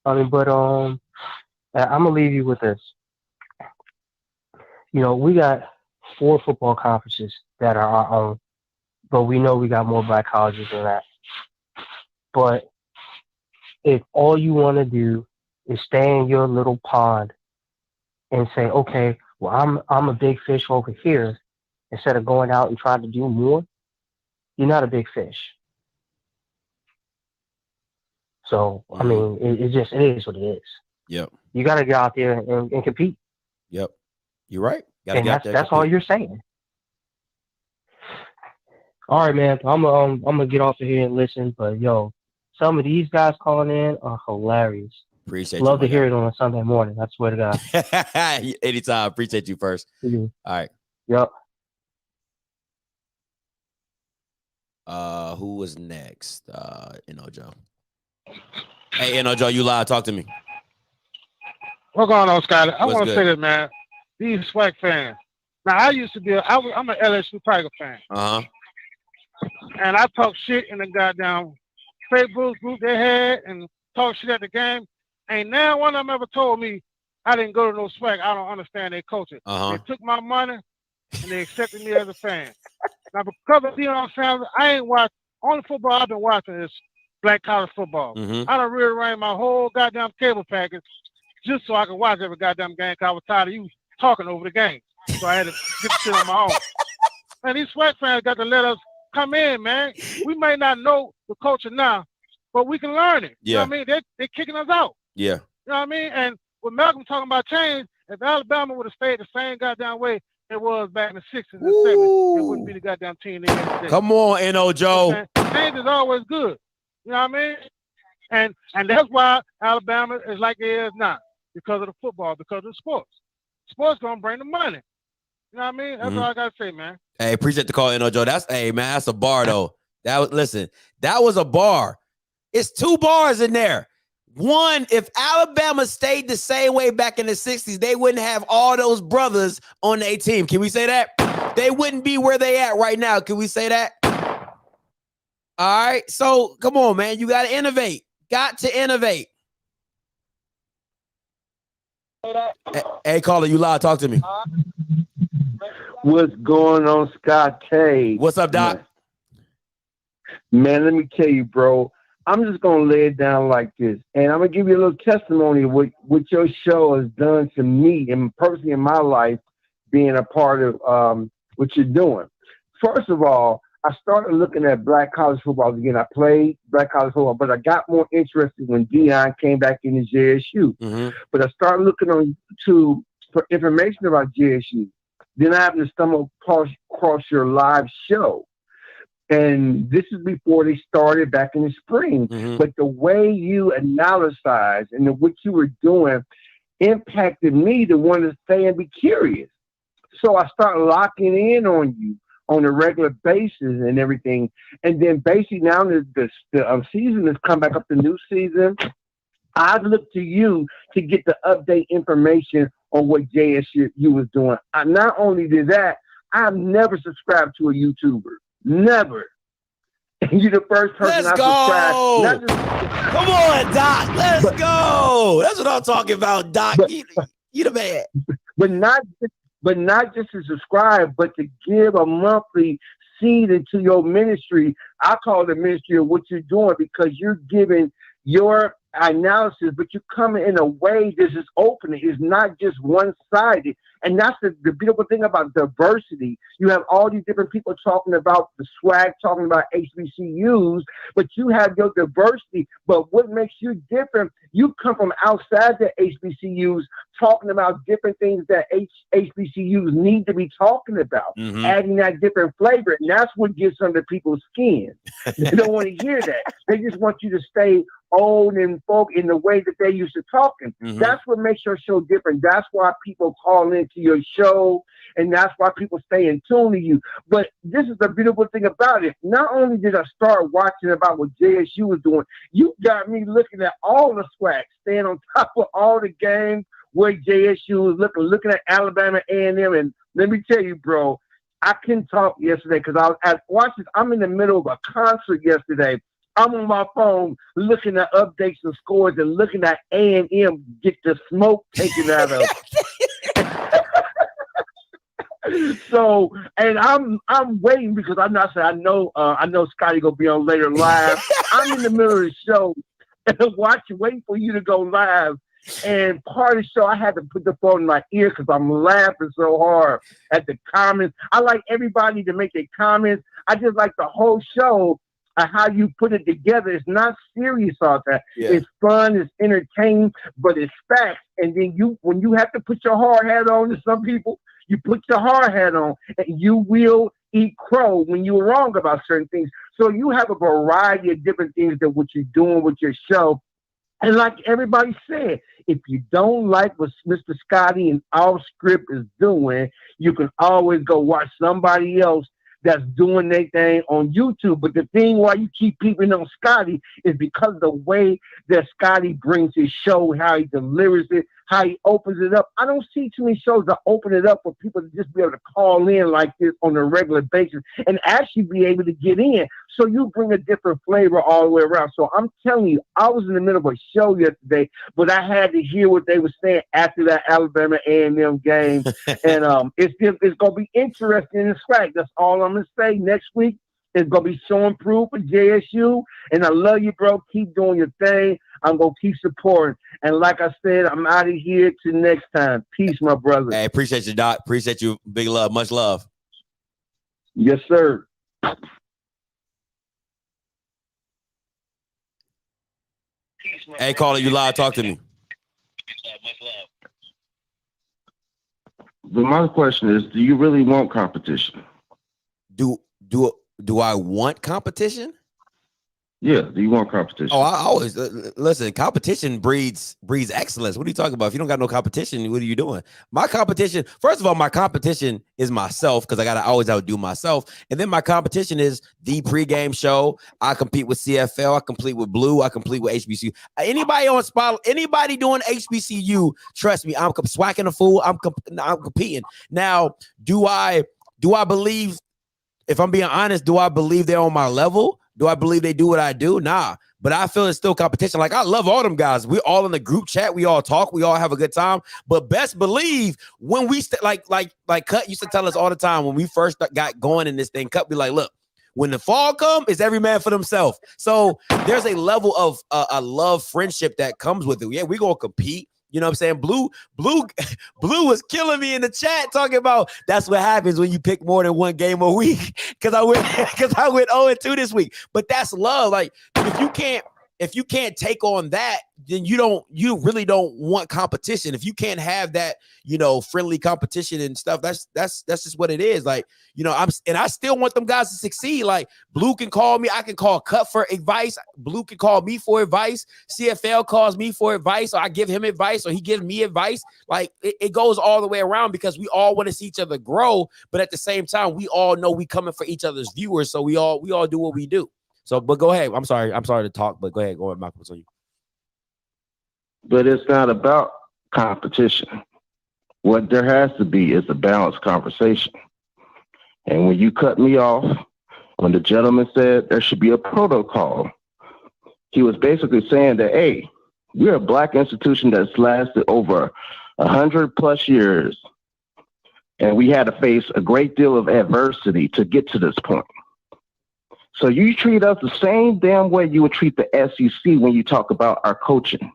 I mean, but I'm gonna leave you with this. We got 4 football conferences that are our own, but we know we got more black colleges than that. But if all you want to do is stay in your little pond and say, okay, well, I'm a big fish over here, instead of going out and trying to do more, you're not a big fish. So, I mean, it is what it is. Yep. You got to get out there and compete. Yep. You're right. And that's all you're saying. All right, man. I'm gonna get off of here and listen. But yo, some of these guys calling in are hilarious. Appreciate Love you. to hear it on a Sunday morning. I swear to God. Anytime. Appreciate you first. Mm-hmm. All right. Yep. Who was next? Joe. Hey, Joe, you live. Talk to me. What's going on, Scotty? I What's want to say this, man. These SWAC fans. Now, I used to be I'm an LSU Tiger fan. Uh-huh. And I talk shit in the goddamn Facebook group they had and talk shit at the game. Ain't now one of them ever told me I didn't go to no SWAC. I don't understand their culture. Uh-huh. They took my money and they accepted me as a fan. Now, because of Deion Sanders, I ain't watched. Only football I've been watching is black college football. Mm-hmm. I done rearranged my whole goddamn cable package just so I could watch every goddamn game, because I was tired of you talking over the game. So I had to get the shit on my own. And these SWAC fans got to let us come in, man. We may not know the culture now, but we can learn it. Yeah. You know what I mean? They're kicking us out. Yeah. You know what I mean? And with Malcolm talking about change, if Alabama would have stayed the same goddamn way, it was back in the 60s and 70s, it wouldn't be the goddamn team they are today. Come on, N.O. Joe. Change is always good. You know what I mean? And that's why Alabama is like it is now, because of the football, because of sports. Sports gonna bring the money. You know what I mean? That's all I gotta say, man. Hey, appreciate the call, N.O. Joe. That's a bar though. That was a bar. It's 2 bars in there. One, if Alabama stayed the same way back in the 60s, they wouldn't have all those brothers on their team. Can we say that? They wouldn't be where they at right now. Can we say that? All right. So come on, man. You got to innovate. Got to innovate. Hey, caller, you live. Talk to me. What's going on, Scott K? What's up, Doc? Man, let me tell you, bro. I'm just going to lay it down like this. And I'm going to give you a little testimony of what your show has done to me and personally in my life being a part of what you're doing. First of all, I started looking at black college football again. I played black college football, but I got more interested when Deion came back into JSU. But I started looking on YouTube for information about JSU. Then I happened to stumble across your live show. And this is before they started back in the spring. But the way you analyze and what you were doing impacted me to want to stay and be curious. So I started locking in on you on a regular basis and everything. And then basically now the season has come back up, the new season. I look to you to get the update information on what JSU was doing. I not only did that, I've never subscribed to a YouTuber. Never. And you're the first person Let's I subscribed. Come on, Doc. Let's go. That's what I'm talking about, Doc. You the man. But not just to subscribe, but to give a monthly seed into your ministry. I call it the ministry of what you're doing, because you're giving your analysis, but you come in a way this is open. It's not just one-sided. And that's the beautiful thing about diversity. You have all these different people talking about the swag, talking about HBCUs, but you have your diversity. But what makes you different, you come from outside the HBCUs talking about different things that HBCUs need to be talking about, adding that different flavor. And that's what gets under people's skin. They don't want to hear that. They just want you to stay old and folk in the way that they used to talking. That's what makes your show different. That's why people call into your show, and that's why people stay in tune to you. But this is the beautiful thing about it. Not only did I start watching about what JSU was doing, you got me looking at all the swag, staying on top of all the games where JSU was looking at Alabama A&M. And let me tell you, bro, I couldn't talk yesterday because I was I'm in the middle of a concert yesterday. I'm on my phone looking at updates and scores and looking at A&M get the smoke taken out of. So, and I'm waiting because I know Scotty gonna be on later live. I'm in the middle of the show waiting for you to go live. And part of the show, I had to put the phone in my ear because I'm laughing so hard at the comments. I like everybody to make their comments. I just like the whole show. How you put it together. It's not serious all that. Yeah. It's fun, it's entertaining, but it's facts. And then when you have to put your hard hat on to some people, you put your hard hat on and you will eat crow when you're wrong about certain things. So you have a variety of different things that what you're doing with your show. And like everybody said, if you don't like what Mr. Scotty and Off Script is doing, you can always go watch somebody else that's doing their thing on YouTube. But the thing why you keep peeping on Scotty is because of the way that Scotty brings his show, how he delivers it, how he opens it up. I don't see too many shows that open it up for people to just be able to call in like this on a regular basis and actually be able to get in. So you bring a different flavor all the way around. So I'm telling you, I was in the middle of a show yesterday, but I had to hear what they were saying after that Alabama A&M game. And it's going to be interesting in the swag. That's all I'm going to say. Next week is going to be showing proof for JSU. And I love you, bro. Keep doing your thing. I'm going to keep supporting. And like I said, I'm out of here till next time. Peace, my brother. Hey, appreciate you, Doc. Appreciate you. Big love. Much love. Yes, sir. Hey, caller, you live. Talk to me. But my question is, do you really want competition? Do I want competition? Yeah, do you want competition? Oh, I always listen. Competition breeds excellence. What are you talking about? If you don't got no competition, what are you doing? My competition, first of all, my competition is myself because I gotta always outdo myself. And then my competition is the pregame show. I compete with CFL. I compete with Blue. I compete with HBCU. Anybody on spot? Anybody doing HBCU? Trust me, I'm swacking a fool. I'm competing. Now, do I believe? If I'm being honest, do I believe they're on my level? Do I believe they do what I do? Nah, but I feel it's still competition. Like I love all them guys. We're all in the group chat. We all talk. We all have a good time. But best believe when we like Cut used to tell us all the time when we first got going in this thing. Cut be like, look, when the fall come, it's every man for themselves. So there's a level of a love friendship that comes with it. Yeah, we gonna compete. You know what I'm saying? Blue was killing me in the chat talking about that's what happens when you pick more than one game a week. Cause I went 0-2 this week. But that's love. Like if you can't take on that, then you really don't want competition. If you can't have that, friendly competition and stuff, that's just what it is. Like, I still want them guys to succeed. Like Blue can call me, I can call Cut for advice. Blue can call me for advice. CFL calls me for advice, or I give him advice, or he gives me advice. Like it goes all the way around because we all want to see each other grow, but at the same time, we all know we coming for each other's viewers, so we all do what we do. So, but go ahead. I'm sorry to talk, but go ahead, Malcolm. So you. But it's not about competition. What there has to be is a balanced conversation. And when you cut me off, when the gentleman said there should be a protocol, he was basically saying that, hey, we're a Black institution that's lasted over 100+ years, and we had to face a great deal of adversity to get to this point. So you treat us the same damn way you would treat the SEC when you talk about our coaching.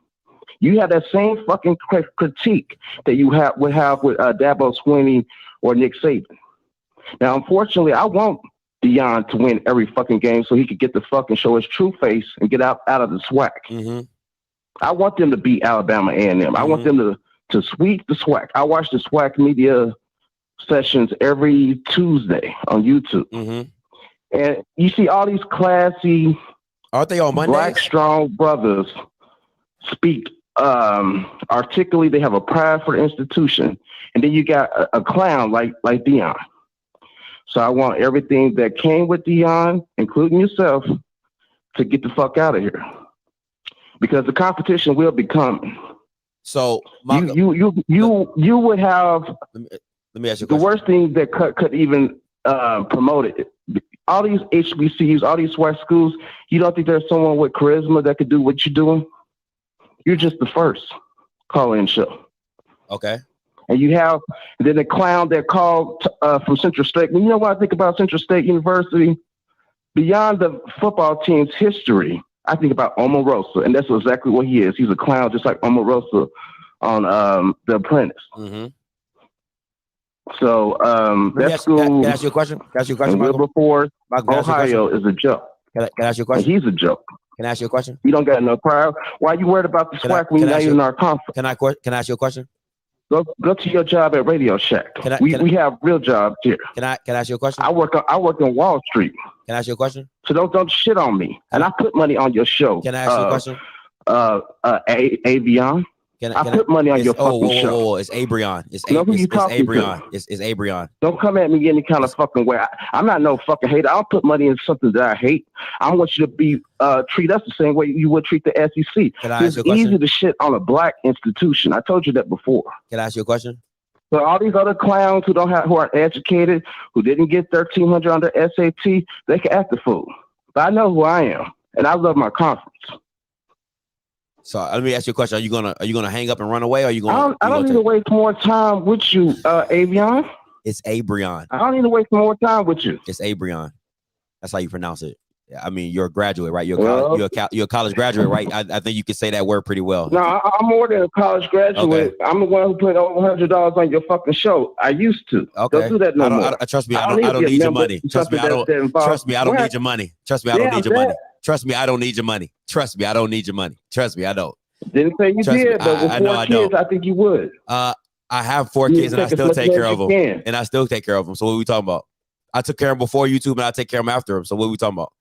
You have that same fucking critique that you would have with Dabo Swinney or Nick Saban. Now, unfortunately, I want Deion to win every fucking game so he could get the fucking show his true face and get out of the SWAC. Mm-hmm. I want them to beat Alabama A&M. Mm-hmm. I want them to sweep the SWAC. I watch the SWAC media sessions every Tuesday on YouTube. Mm-hmm. And you see all these classy, aren't they on Mondays? Black strong brothers speak articulately. They have a pride for the institution, and then you got a clown like Deion. So I want everything that came with Deion, including yourself, to get the fuck out of here, because the competition will be coming. So you would have. Let me ask you a question. The worst thing that could even promote it. All these HBCUs, all these SWAC schools, you don't think there's someone with charisma that could do what you're doing? You're just the first call-in show. Okay. And you have then the clown that called from Central State. You know what I think about Central State University? Beyond the football team's history, I think about Omarosa, and that's exactly what he is. He's a clown just like Omarosa on The Apprentice. Mm-hmm. So that school. Can I ask you a question? Wilberforce, Ohio is a joke. Can I ask you a question? And he's a joke. Can I ask you a question? You don't got no pride. Why are you worried about the SWAC when you're not even in our conference? Can I ask you a question? Go to your job at Radio Shack. We have real jobs here. Can I ask you a question? I work on Wall Street. Can I ask you a question? So don't shit on me. And I put money on your show. Can I ask you a question? Avion. I put money on your fucking show. It's Abrion. It's Abrion. It's Abrion. Don't come at me any kind of fucking way. I'm not no fucking hater. I'll put money in something that I hate. I want you to be treat us the same way you would treat the SEC. It's easy to shit on a Black institution. I told you that before. Can I ask you a question? So all these other clowns who aren't educated, who didn't get 1,300 on their SAT, they can act the fool. But I know who I am, and I love my conference. So let me ask you a question. Are you gonna hang up and run away? Or are you gonna? I don't need to waste more time with you, Avion. It's Abrion. I don't need to waste more time with you. It's Abrion. That's how you pronounce it. I mean, you're a graduate, right? You're a college graduate, right? I think you can say that word pretty well. No, I'm more than a college graduate. Okay. I'm the one who put over $100 on your fucking show. I used to. Okay. Don't do that no more. Trust me, I don't need your money. Trust me, I don't need your money. Trust me, I don't need your money. Trust me, I don't need your money. Trust me, I don't need your money. Trust me, I don't. Didn't say you did, but with 4 kids, I think you would. I I have 4 You kids and I take as still much take care as of you them. can. And I still take care of them. So what are we talking about? I took care of them before YouTube and I take care of them after them. So what are we talking about?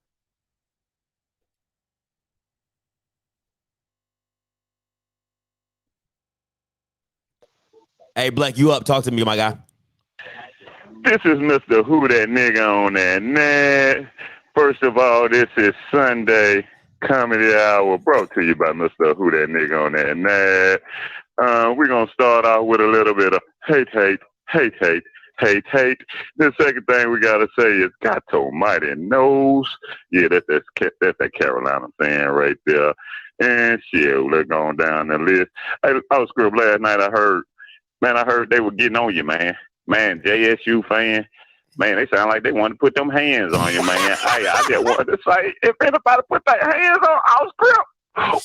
Hey, Blake, you up? Talk to me, my guy. This is Mr. Who That Nigga on that net. First of all, this is Sunday Comedy Hour brought to you by Mr. Who That Nigga on that net. We're going to start out with a little bit of hate. The second thing we got to say is God almighty knows. Yeah, that's that Carolina saying right there. And shit, we're going down the list. I was screwed last night. I heard they were getting on you, man. Man, JSU fan. Man, they sound like they want to put them hands on you, man. I just wanted to say, if anybody put their hands on our script,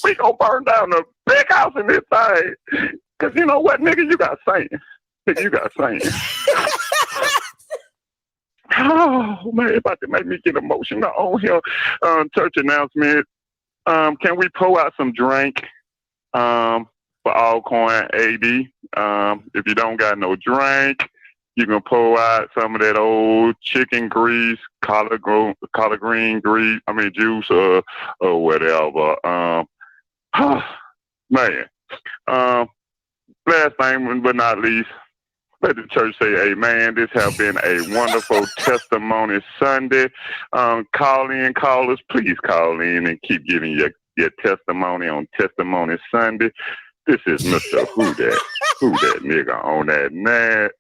we gonna burn down the big house in this thing. Cause you know what, nigga, you got saying. Nigga, you got saying. Oh man, it's about to make me get emotional on here. Church announcement. Can we pull out some drink? For Alcoin AD. If you don't got no drink, you can pull out some of that old chicken grease, collard green grease, juice or whatever. Man. Last thing but not least, let the church say amen. This has been a wonderful testimony Sunday. Callers, please call in and keep giving your testimony on Testimony Sunday. This is Mr. Who That Nigga on that net,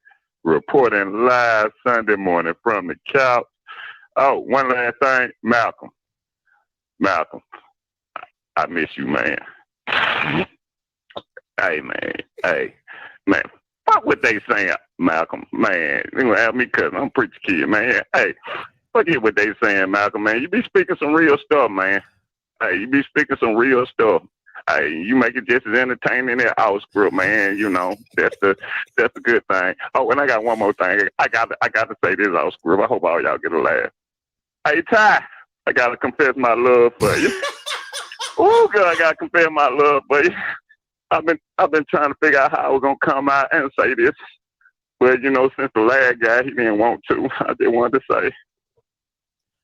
reporting live Sunday morning from the couch. Oh, one last thing, Malcolm, I miss you, man. Hey, man, fuck what they saying, Malcolm, man. You gonna have me cause I'm a preacher kid, man. Hey, forget what they saying, Malcolm, man. You be speaking some real stuff, man. Hey, you be speaking some real stuff. Hey, you make it just as entertaining as our script, man. You know, that's the good thing. Oh, and I got one more thing. I got to say this our script. I hope all y'all get a laugh. Hey, Ty, I gotta confess my love for you. Oh, girl, I gotta confess my love for you. I've been trying to figure out how I was gonna come out and say this, but you know, since the last guy he didn't want to, I just wanted to say,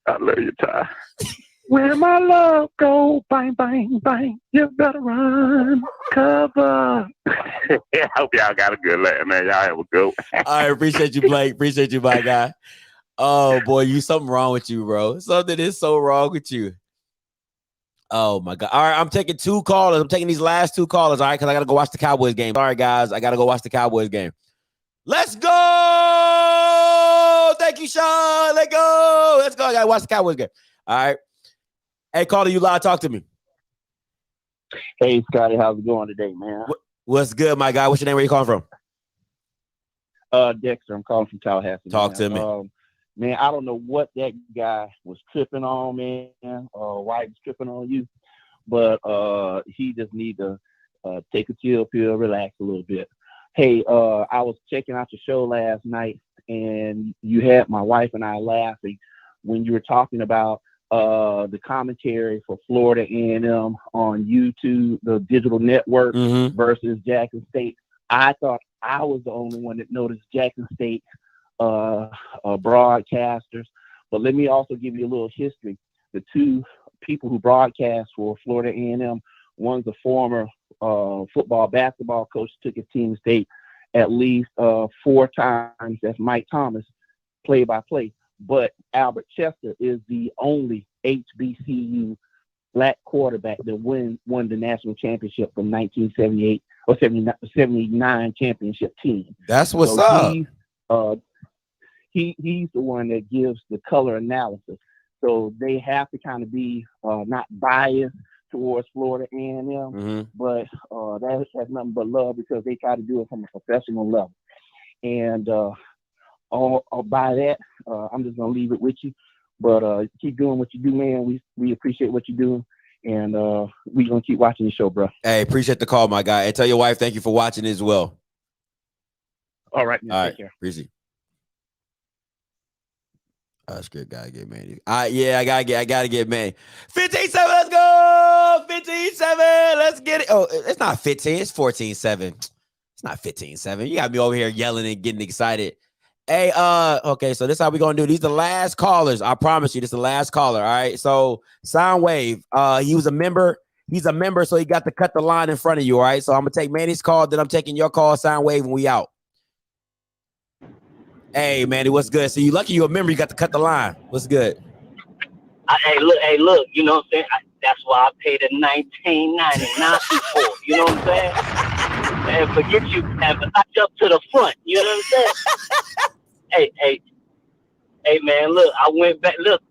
I love you, Ty. Where my love go, bang, bang, bang, you better run, cover. I hope y'all got a good laugh, man. Y'all have a good one. I appreciate you, Blake. Appreciate you, my guy. Oh, boy, something wrong with you, bro. Something is so wrong with you. Oh, my God. All right, I'm taking 2 callers. I'm taking these last 2 callers, all right, because I got to go watch the Cowboys game. Sorry, guys. I got to go watch the Cowboys game. Let's go! Thank you, Sean. Let's go. I got to watch the Cowboys game. All right. Hey, caller, you live. Talk to me. Hey, Scotty, how's it going today, man? What's good, my guy? What's your name? Where you calling from? Dexter. I'm calling from Tallahassee. Talk to me. Man, I don't know what that guy was tripping on, man, why he was tripping on you, but he just need to take a chill pill, relax a little bit. Hey, I was checking out your show last night, and you had my wife and I laughing when you were talking about the commentary for Florida A&M on YouTube, the digital network versus Jackson State. I thought I was the only one that noticed Jackson State broadcasters, but let me also give you a little history. The 2 people who broadcast for Florida A&M, one's a former football basketball coach, took his team to state at least 4 times. That's Mike Thomas, play-by-play. But Albert Chester is the only HBCU black quarterback that won the national championship from 1978 or 79 championship team. That's what's up. He's the one that gives the color analysis. So they have to kind of be not biased towards Florida A&M, but that has nothing but love because they try to do it from a professional level. And by that, I'm just going to leave it with you. But keep doing what you do, man. We appreciate what you're doing. And we're going to keep watching the show, bro. Hey, appreciate the call, my guy. And tell your wife thank you for watching as well. All right, man. All Take right. care. Appreciate it. That's good. Gotta get man. I gotta get man. 15-7, let's go. 15-7, let's get it. Oh, it's not 15, it's 14-7. It's It's not 15-7. You got me over here yelling and getting excited. Hey, okay, so this is how we gonna do. These the last callers. I promise you, this is the last caller. All right. So Soundwave, he was a member. He's a member, so he got to cut the line in front of you. All right. So I'm gonna take Manny's call, then I'm taking your call, Soundwave, and we out. Hey, Manny, what's good? So you lucky you a member, you got to cut the line. What's good? Hey, look, you know what I'm saying? That's why I paid the $19.99 for. You know what I'm saying? And forget you, and I jump to the front. You know what I'm saying? hey, man, look, I went back. Look,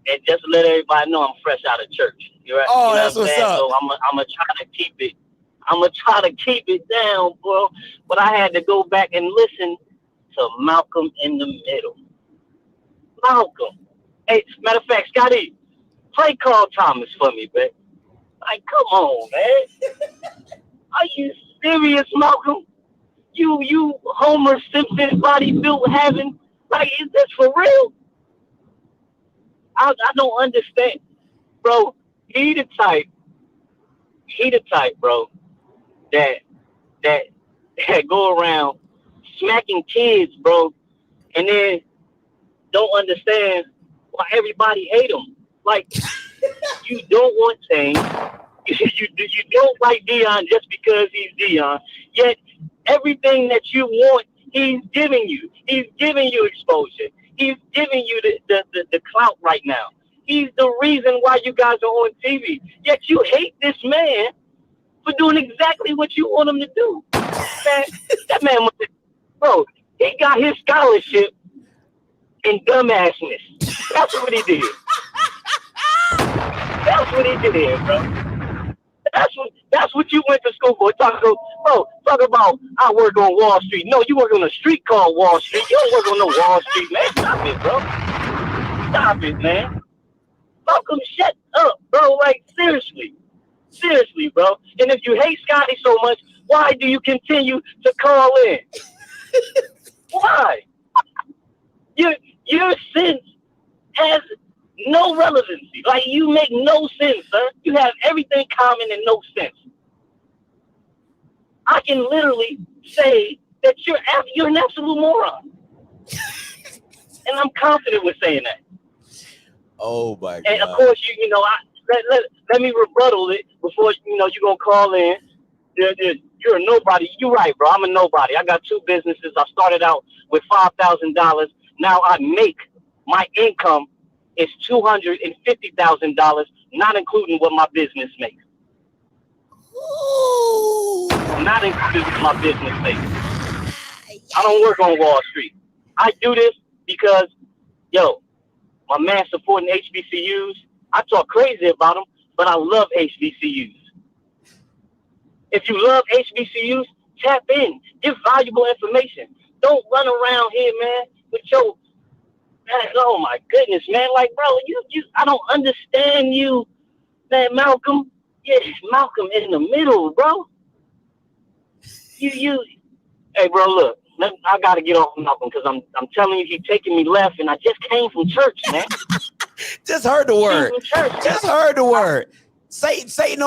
and just to let everybody know, I'm fresh out of church. You're right. Oh, you know that's what I'm what's saying? up. So I'm gonna try to keep it. I'm gonna try to keep it down, bro. But I had to go back and listen to Malcolm in the Middle. Malcolm. Hey, matter of fact, Scotty, play Carl Thomas for me, man. Like, come on, man. Are you serious, Malcolm? You Homer Simpson body built having, like, is this for real? I don't understand, bro. He the type, bro, that go around smacking kids, bro, and then don't understand why everybody hate him. Like, you don't want change. You don't like Dion just because he's Dion. Yet everything that you want, he's giving you. He's giving you exposure. He's giving you the clout right now. He's the reason why you guys are on TV. Yet you hate this man for doing exactly what you want him to do. Man, that man, bro, he got his scholarship in dumbassness. That's what he did. That's what he did, bro. That's what you went to school for. Talk about I work on Wall Street. No, you work on a street called Wall Street. You don't work on no Wall Street, man. Stop it, bro. Stop it, man. Malcolm, shut up, bro. Like, seriously, bro. And if you hate Scotty so much, why do you continue to call in? Why? Your sense has no relevancy. Like, you make no sense, sir. You have everything common and no sense. I can literally say that you're an absolute moron. And I'm confident with saying that. Oh my God. And of course, let me rebuttal it before you're gonna call in. You're a nobody. You're right, bro. I'm a nobody. I got 2 businesses. I started out with $5,000. Now I make my income is $250,000, not including what my business makes. Not including what my business makes. I don't work on Wall Street. I do this because, my man supporting HBCUs. I talk crazy about them, but I love HBCUs. If you love HBCUs, tap in. Give valuable information. Don't run around here, man, with your, oh my goodness, man. Like, bro, I don't understand you, man, Malcolm. Yeah, Malcolm in the middle, bro. Hey, bro, look. I gotta get off Malcolm because I'm telling you, he's taking me left, and I just came from church, man. Just heard the word. Just heard the word. Satan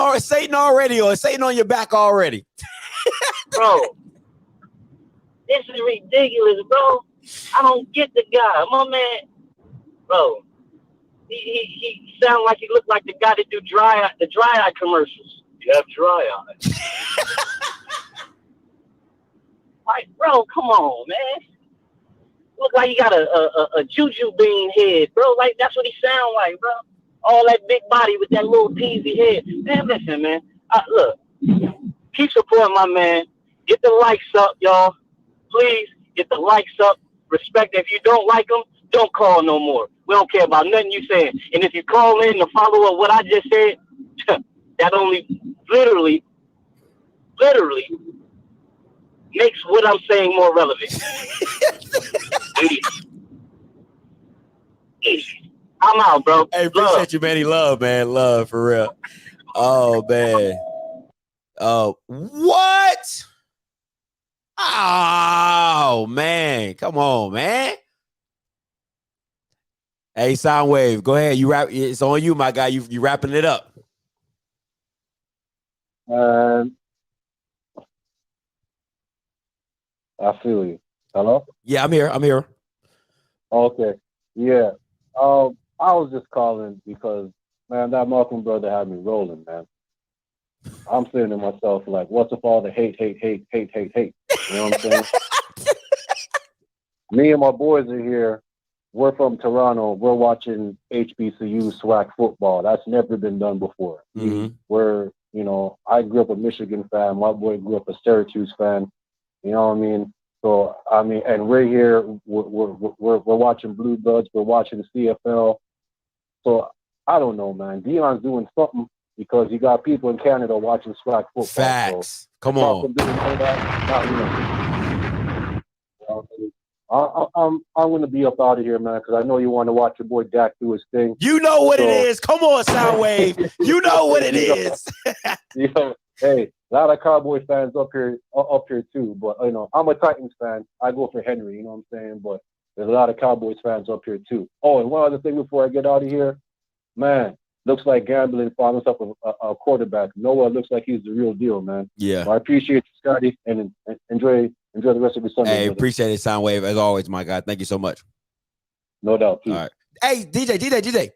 already, or Satan on your back already. Bro, this is ridiculous, bro. I don't get the guy. My man, bro, he sound like he looked like the guy that do the dry eye commercials. You have dry eye. Like, bro, come on, man. Look like he got a juju bean head, bro. Like, that's what he sound like, bro. All that big body with that little teasy head. Man, listen, man. Look, keep supporting my man. Get the likes up, y'all. Please get the likes up. Respect. If you don't like him, don't call no more. We don't care about nothing you saying. And if you call in to follow up what I just said, that only literally makes what I'm saying more relevant. I'm out, bro. Hey, appreciate you, Manny. Love, man. Love, for real. Oh, man. What? Oh, man. Come on, man. Hey, Soundwave, go ahead. You rap. It's on you, my guy. You wrapping it up. I feel you. Hello? Yeah, I'm here. I'm here. Okay. Yeah. I was just calling because, man, that Malcolm brother had me rolling, man. I'm saying to myself, like, what's up all the hate? You know what I'm saying? Me and my boys are here. We're from Toronto. We're watching HBCU SWAC football. That's never been done before. We're, you know, I grew up a Michigan fan. My boy grew up a Syracuse fan. You know what I mean? So, I mean, and we're here. We're watching Blue Bloods. We're watching the CFL. So, I don't know, man. Dion's doing something because you got people in Canada watching SWAC football. Facts. So, Come on. I'm going to be up out of here, man, because I know you want to watch your boy Dak do his thing. You know what it is. Come on, Soundwave. You know what it is. You know, hey, a lot of Cowboy fans up here too. But you know, I'm a Titans fan. I go for Henry. You know what I'm saying? But there's a lot of Cowboys fans up here too. Oh, and one other thing before I get out of here, man. Looks like gambling found us up a quarterback. Noah looks like he's the real deal, man. Yeah. So I appreciate you, Scotty, and enjoy the rest of your Sunday. Hey, brother. appreciate it, Soundwave, as always, my guy. Thank you so much. No doubt. Peace. All right. Hey, DJ.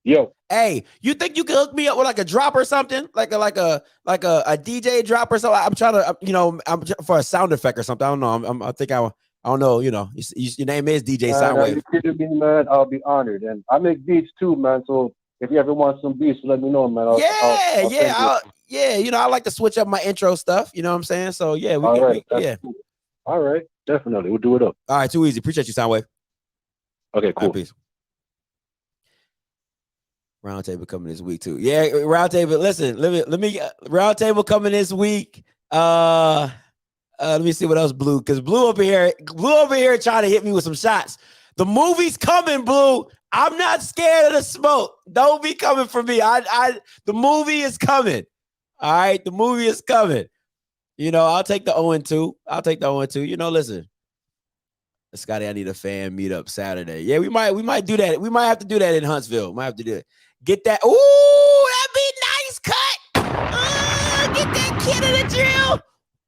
Yo. Hey, you think you can hook me up with like a drop or something? Like a DJ drop or something? I'm trying to, you know, I'm for a sound effect or something. I don't know. I don't know. You know, your name is DJ Soundwave. Are you kidding me, man? I'll be honored. And I make beats too, man. So if you ever want some beats, let me know, man. I'll You know, I like to switch up my intro stuff. You know what I'm saying? So yeah, Cool. All right, definitely, we'll do it up. All right, too easy. Appreciate you, Soundwave. Okay, cool. Right, peace. Roundtable coming this week too. Yeah, Roundtable. Listen, let me Roundtable coming this week. Let me see what else, Blue, because Blue over here trying to hit me with some shots. The movie's coming, Blue. I'm not scared of the smoke. Don't be coming for me. The movie is coming. All right, the movie is coming. You know, I'll take the 0-2. You know, listen, Scotty, I need a fan meetup Saturday. Yeah, we might do that. We might have to do that in Huntsville. Might have to do it. Get that. Ooh, that'd be nice cut. Get that kid in the drill.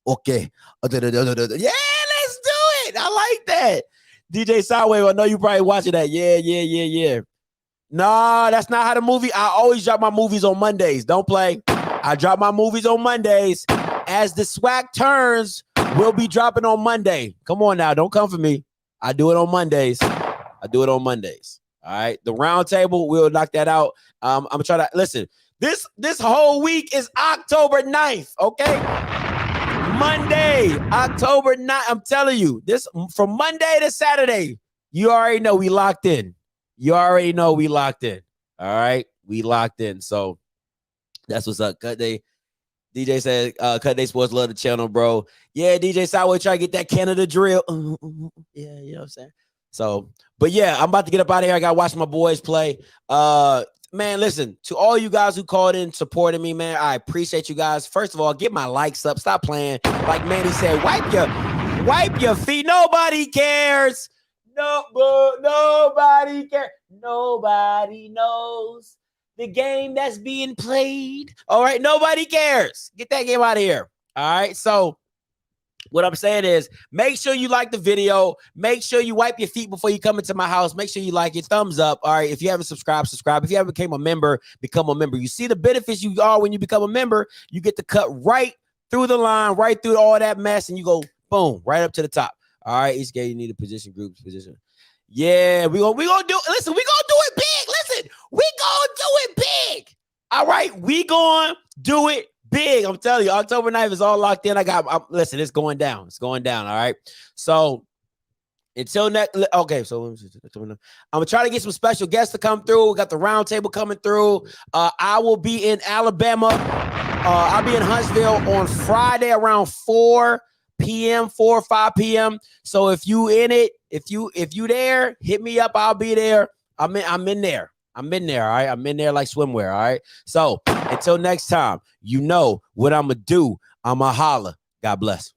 Okay. Yeah, let's do it. I like that. DJ Soundwave, I know you probably watching that. Yeah. Nah, that's not how the movie. I always drop my movies on Mondays. Don't play. I drop my movies on Mondays. As the SWAC turns, we'll be dropping on Monday. Come on now. Don't come for me. I do it on Mondays. All right. The Roundtable, we'll knock that out. I'm going to try to listen. This whole week is October 9th. Okay. Monday, October 9th. I'm telling you, this from Monday to Saturday. You already know we locked in. All right. We locked in. So that's what's up. Cut Day. DJ said, Cut Day Sports love the channel, bro. Yeah, DJ Soundwave try to get that Canada drill. Yeah, you know what I'm saying? So, but yeah, I'm about to get up out of here. I got to watch my boys play. Man, listen, to all you guys who called in supporting me, man, I appreciate you guys. First of all, get my likes up. Stop playing. Like Manny said, wipe your feet. Nobody cares. Nobody cares. Nobody knows the game that's being played. All right, nobody cares. Get that game out of here. All right, so what I'm saying is make sure you like the video. Make sure you wipe your feet before you come into my house. Make sure you like it. Thumbs up. All right. If you haven't subscribed, subscribe. If you haven't become a member, become a member. You see the benefits you are when you become a member. You get to cut right through the line, right through all that mess, and you go, boom, right up to the top. All right. Each game you need a position, groups, position. Yeah, we gonna do. Listen, we gonna do it big. Listen, we gonna do it big. All right, we gonna do it big. I'm telling you, October 9th is all locked in. Listen, it's going down. All right. So until next, okay. So I'm gonna try to get some special guests to come through. We got the Roundtable coming through. I will be in Alabama. I'll be in Huntsville on Friday around 4 or 5 p.m. So if you in it, if you there, hit me up. I'll be there. I'm in there. All right. I'm in there like swimwear. All right. So until next time, you know what I'm going to do. I'm going to holler. God bless.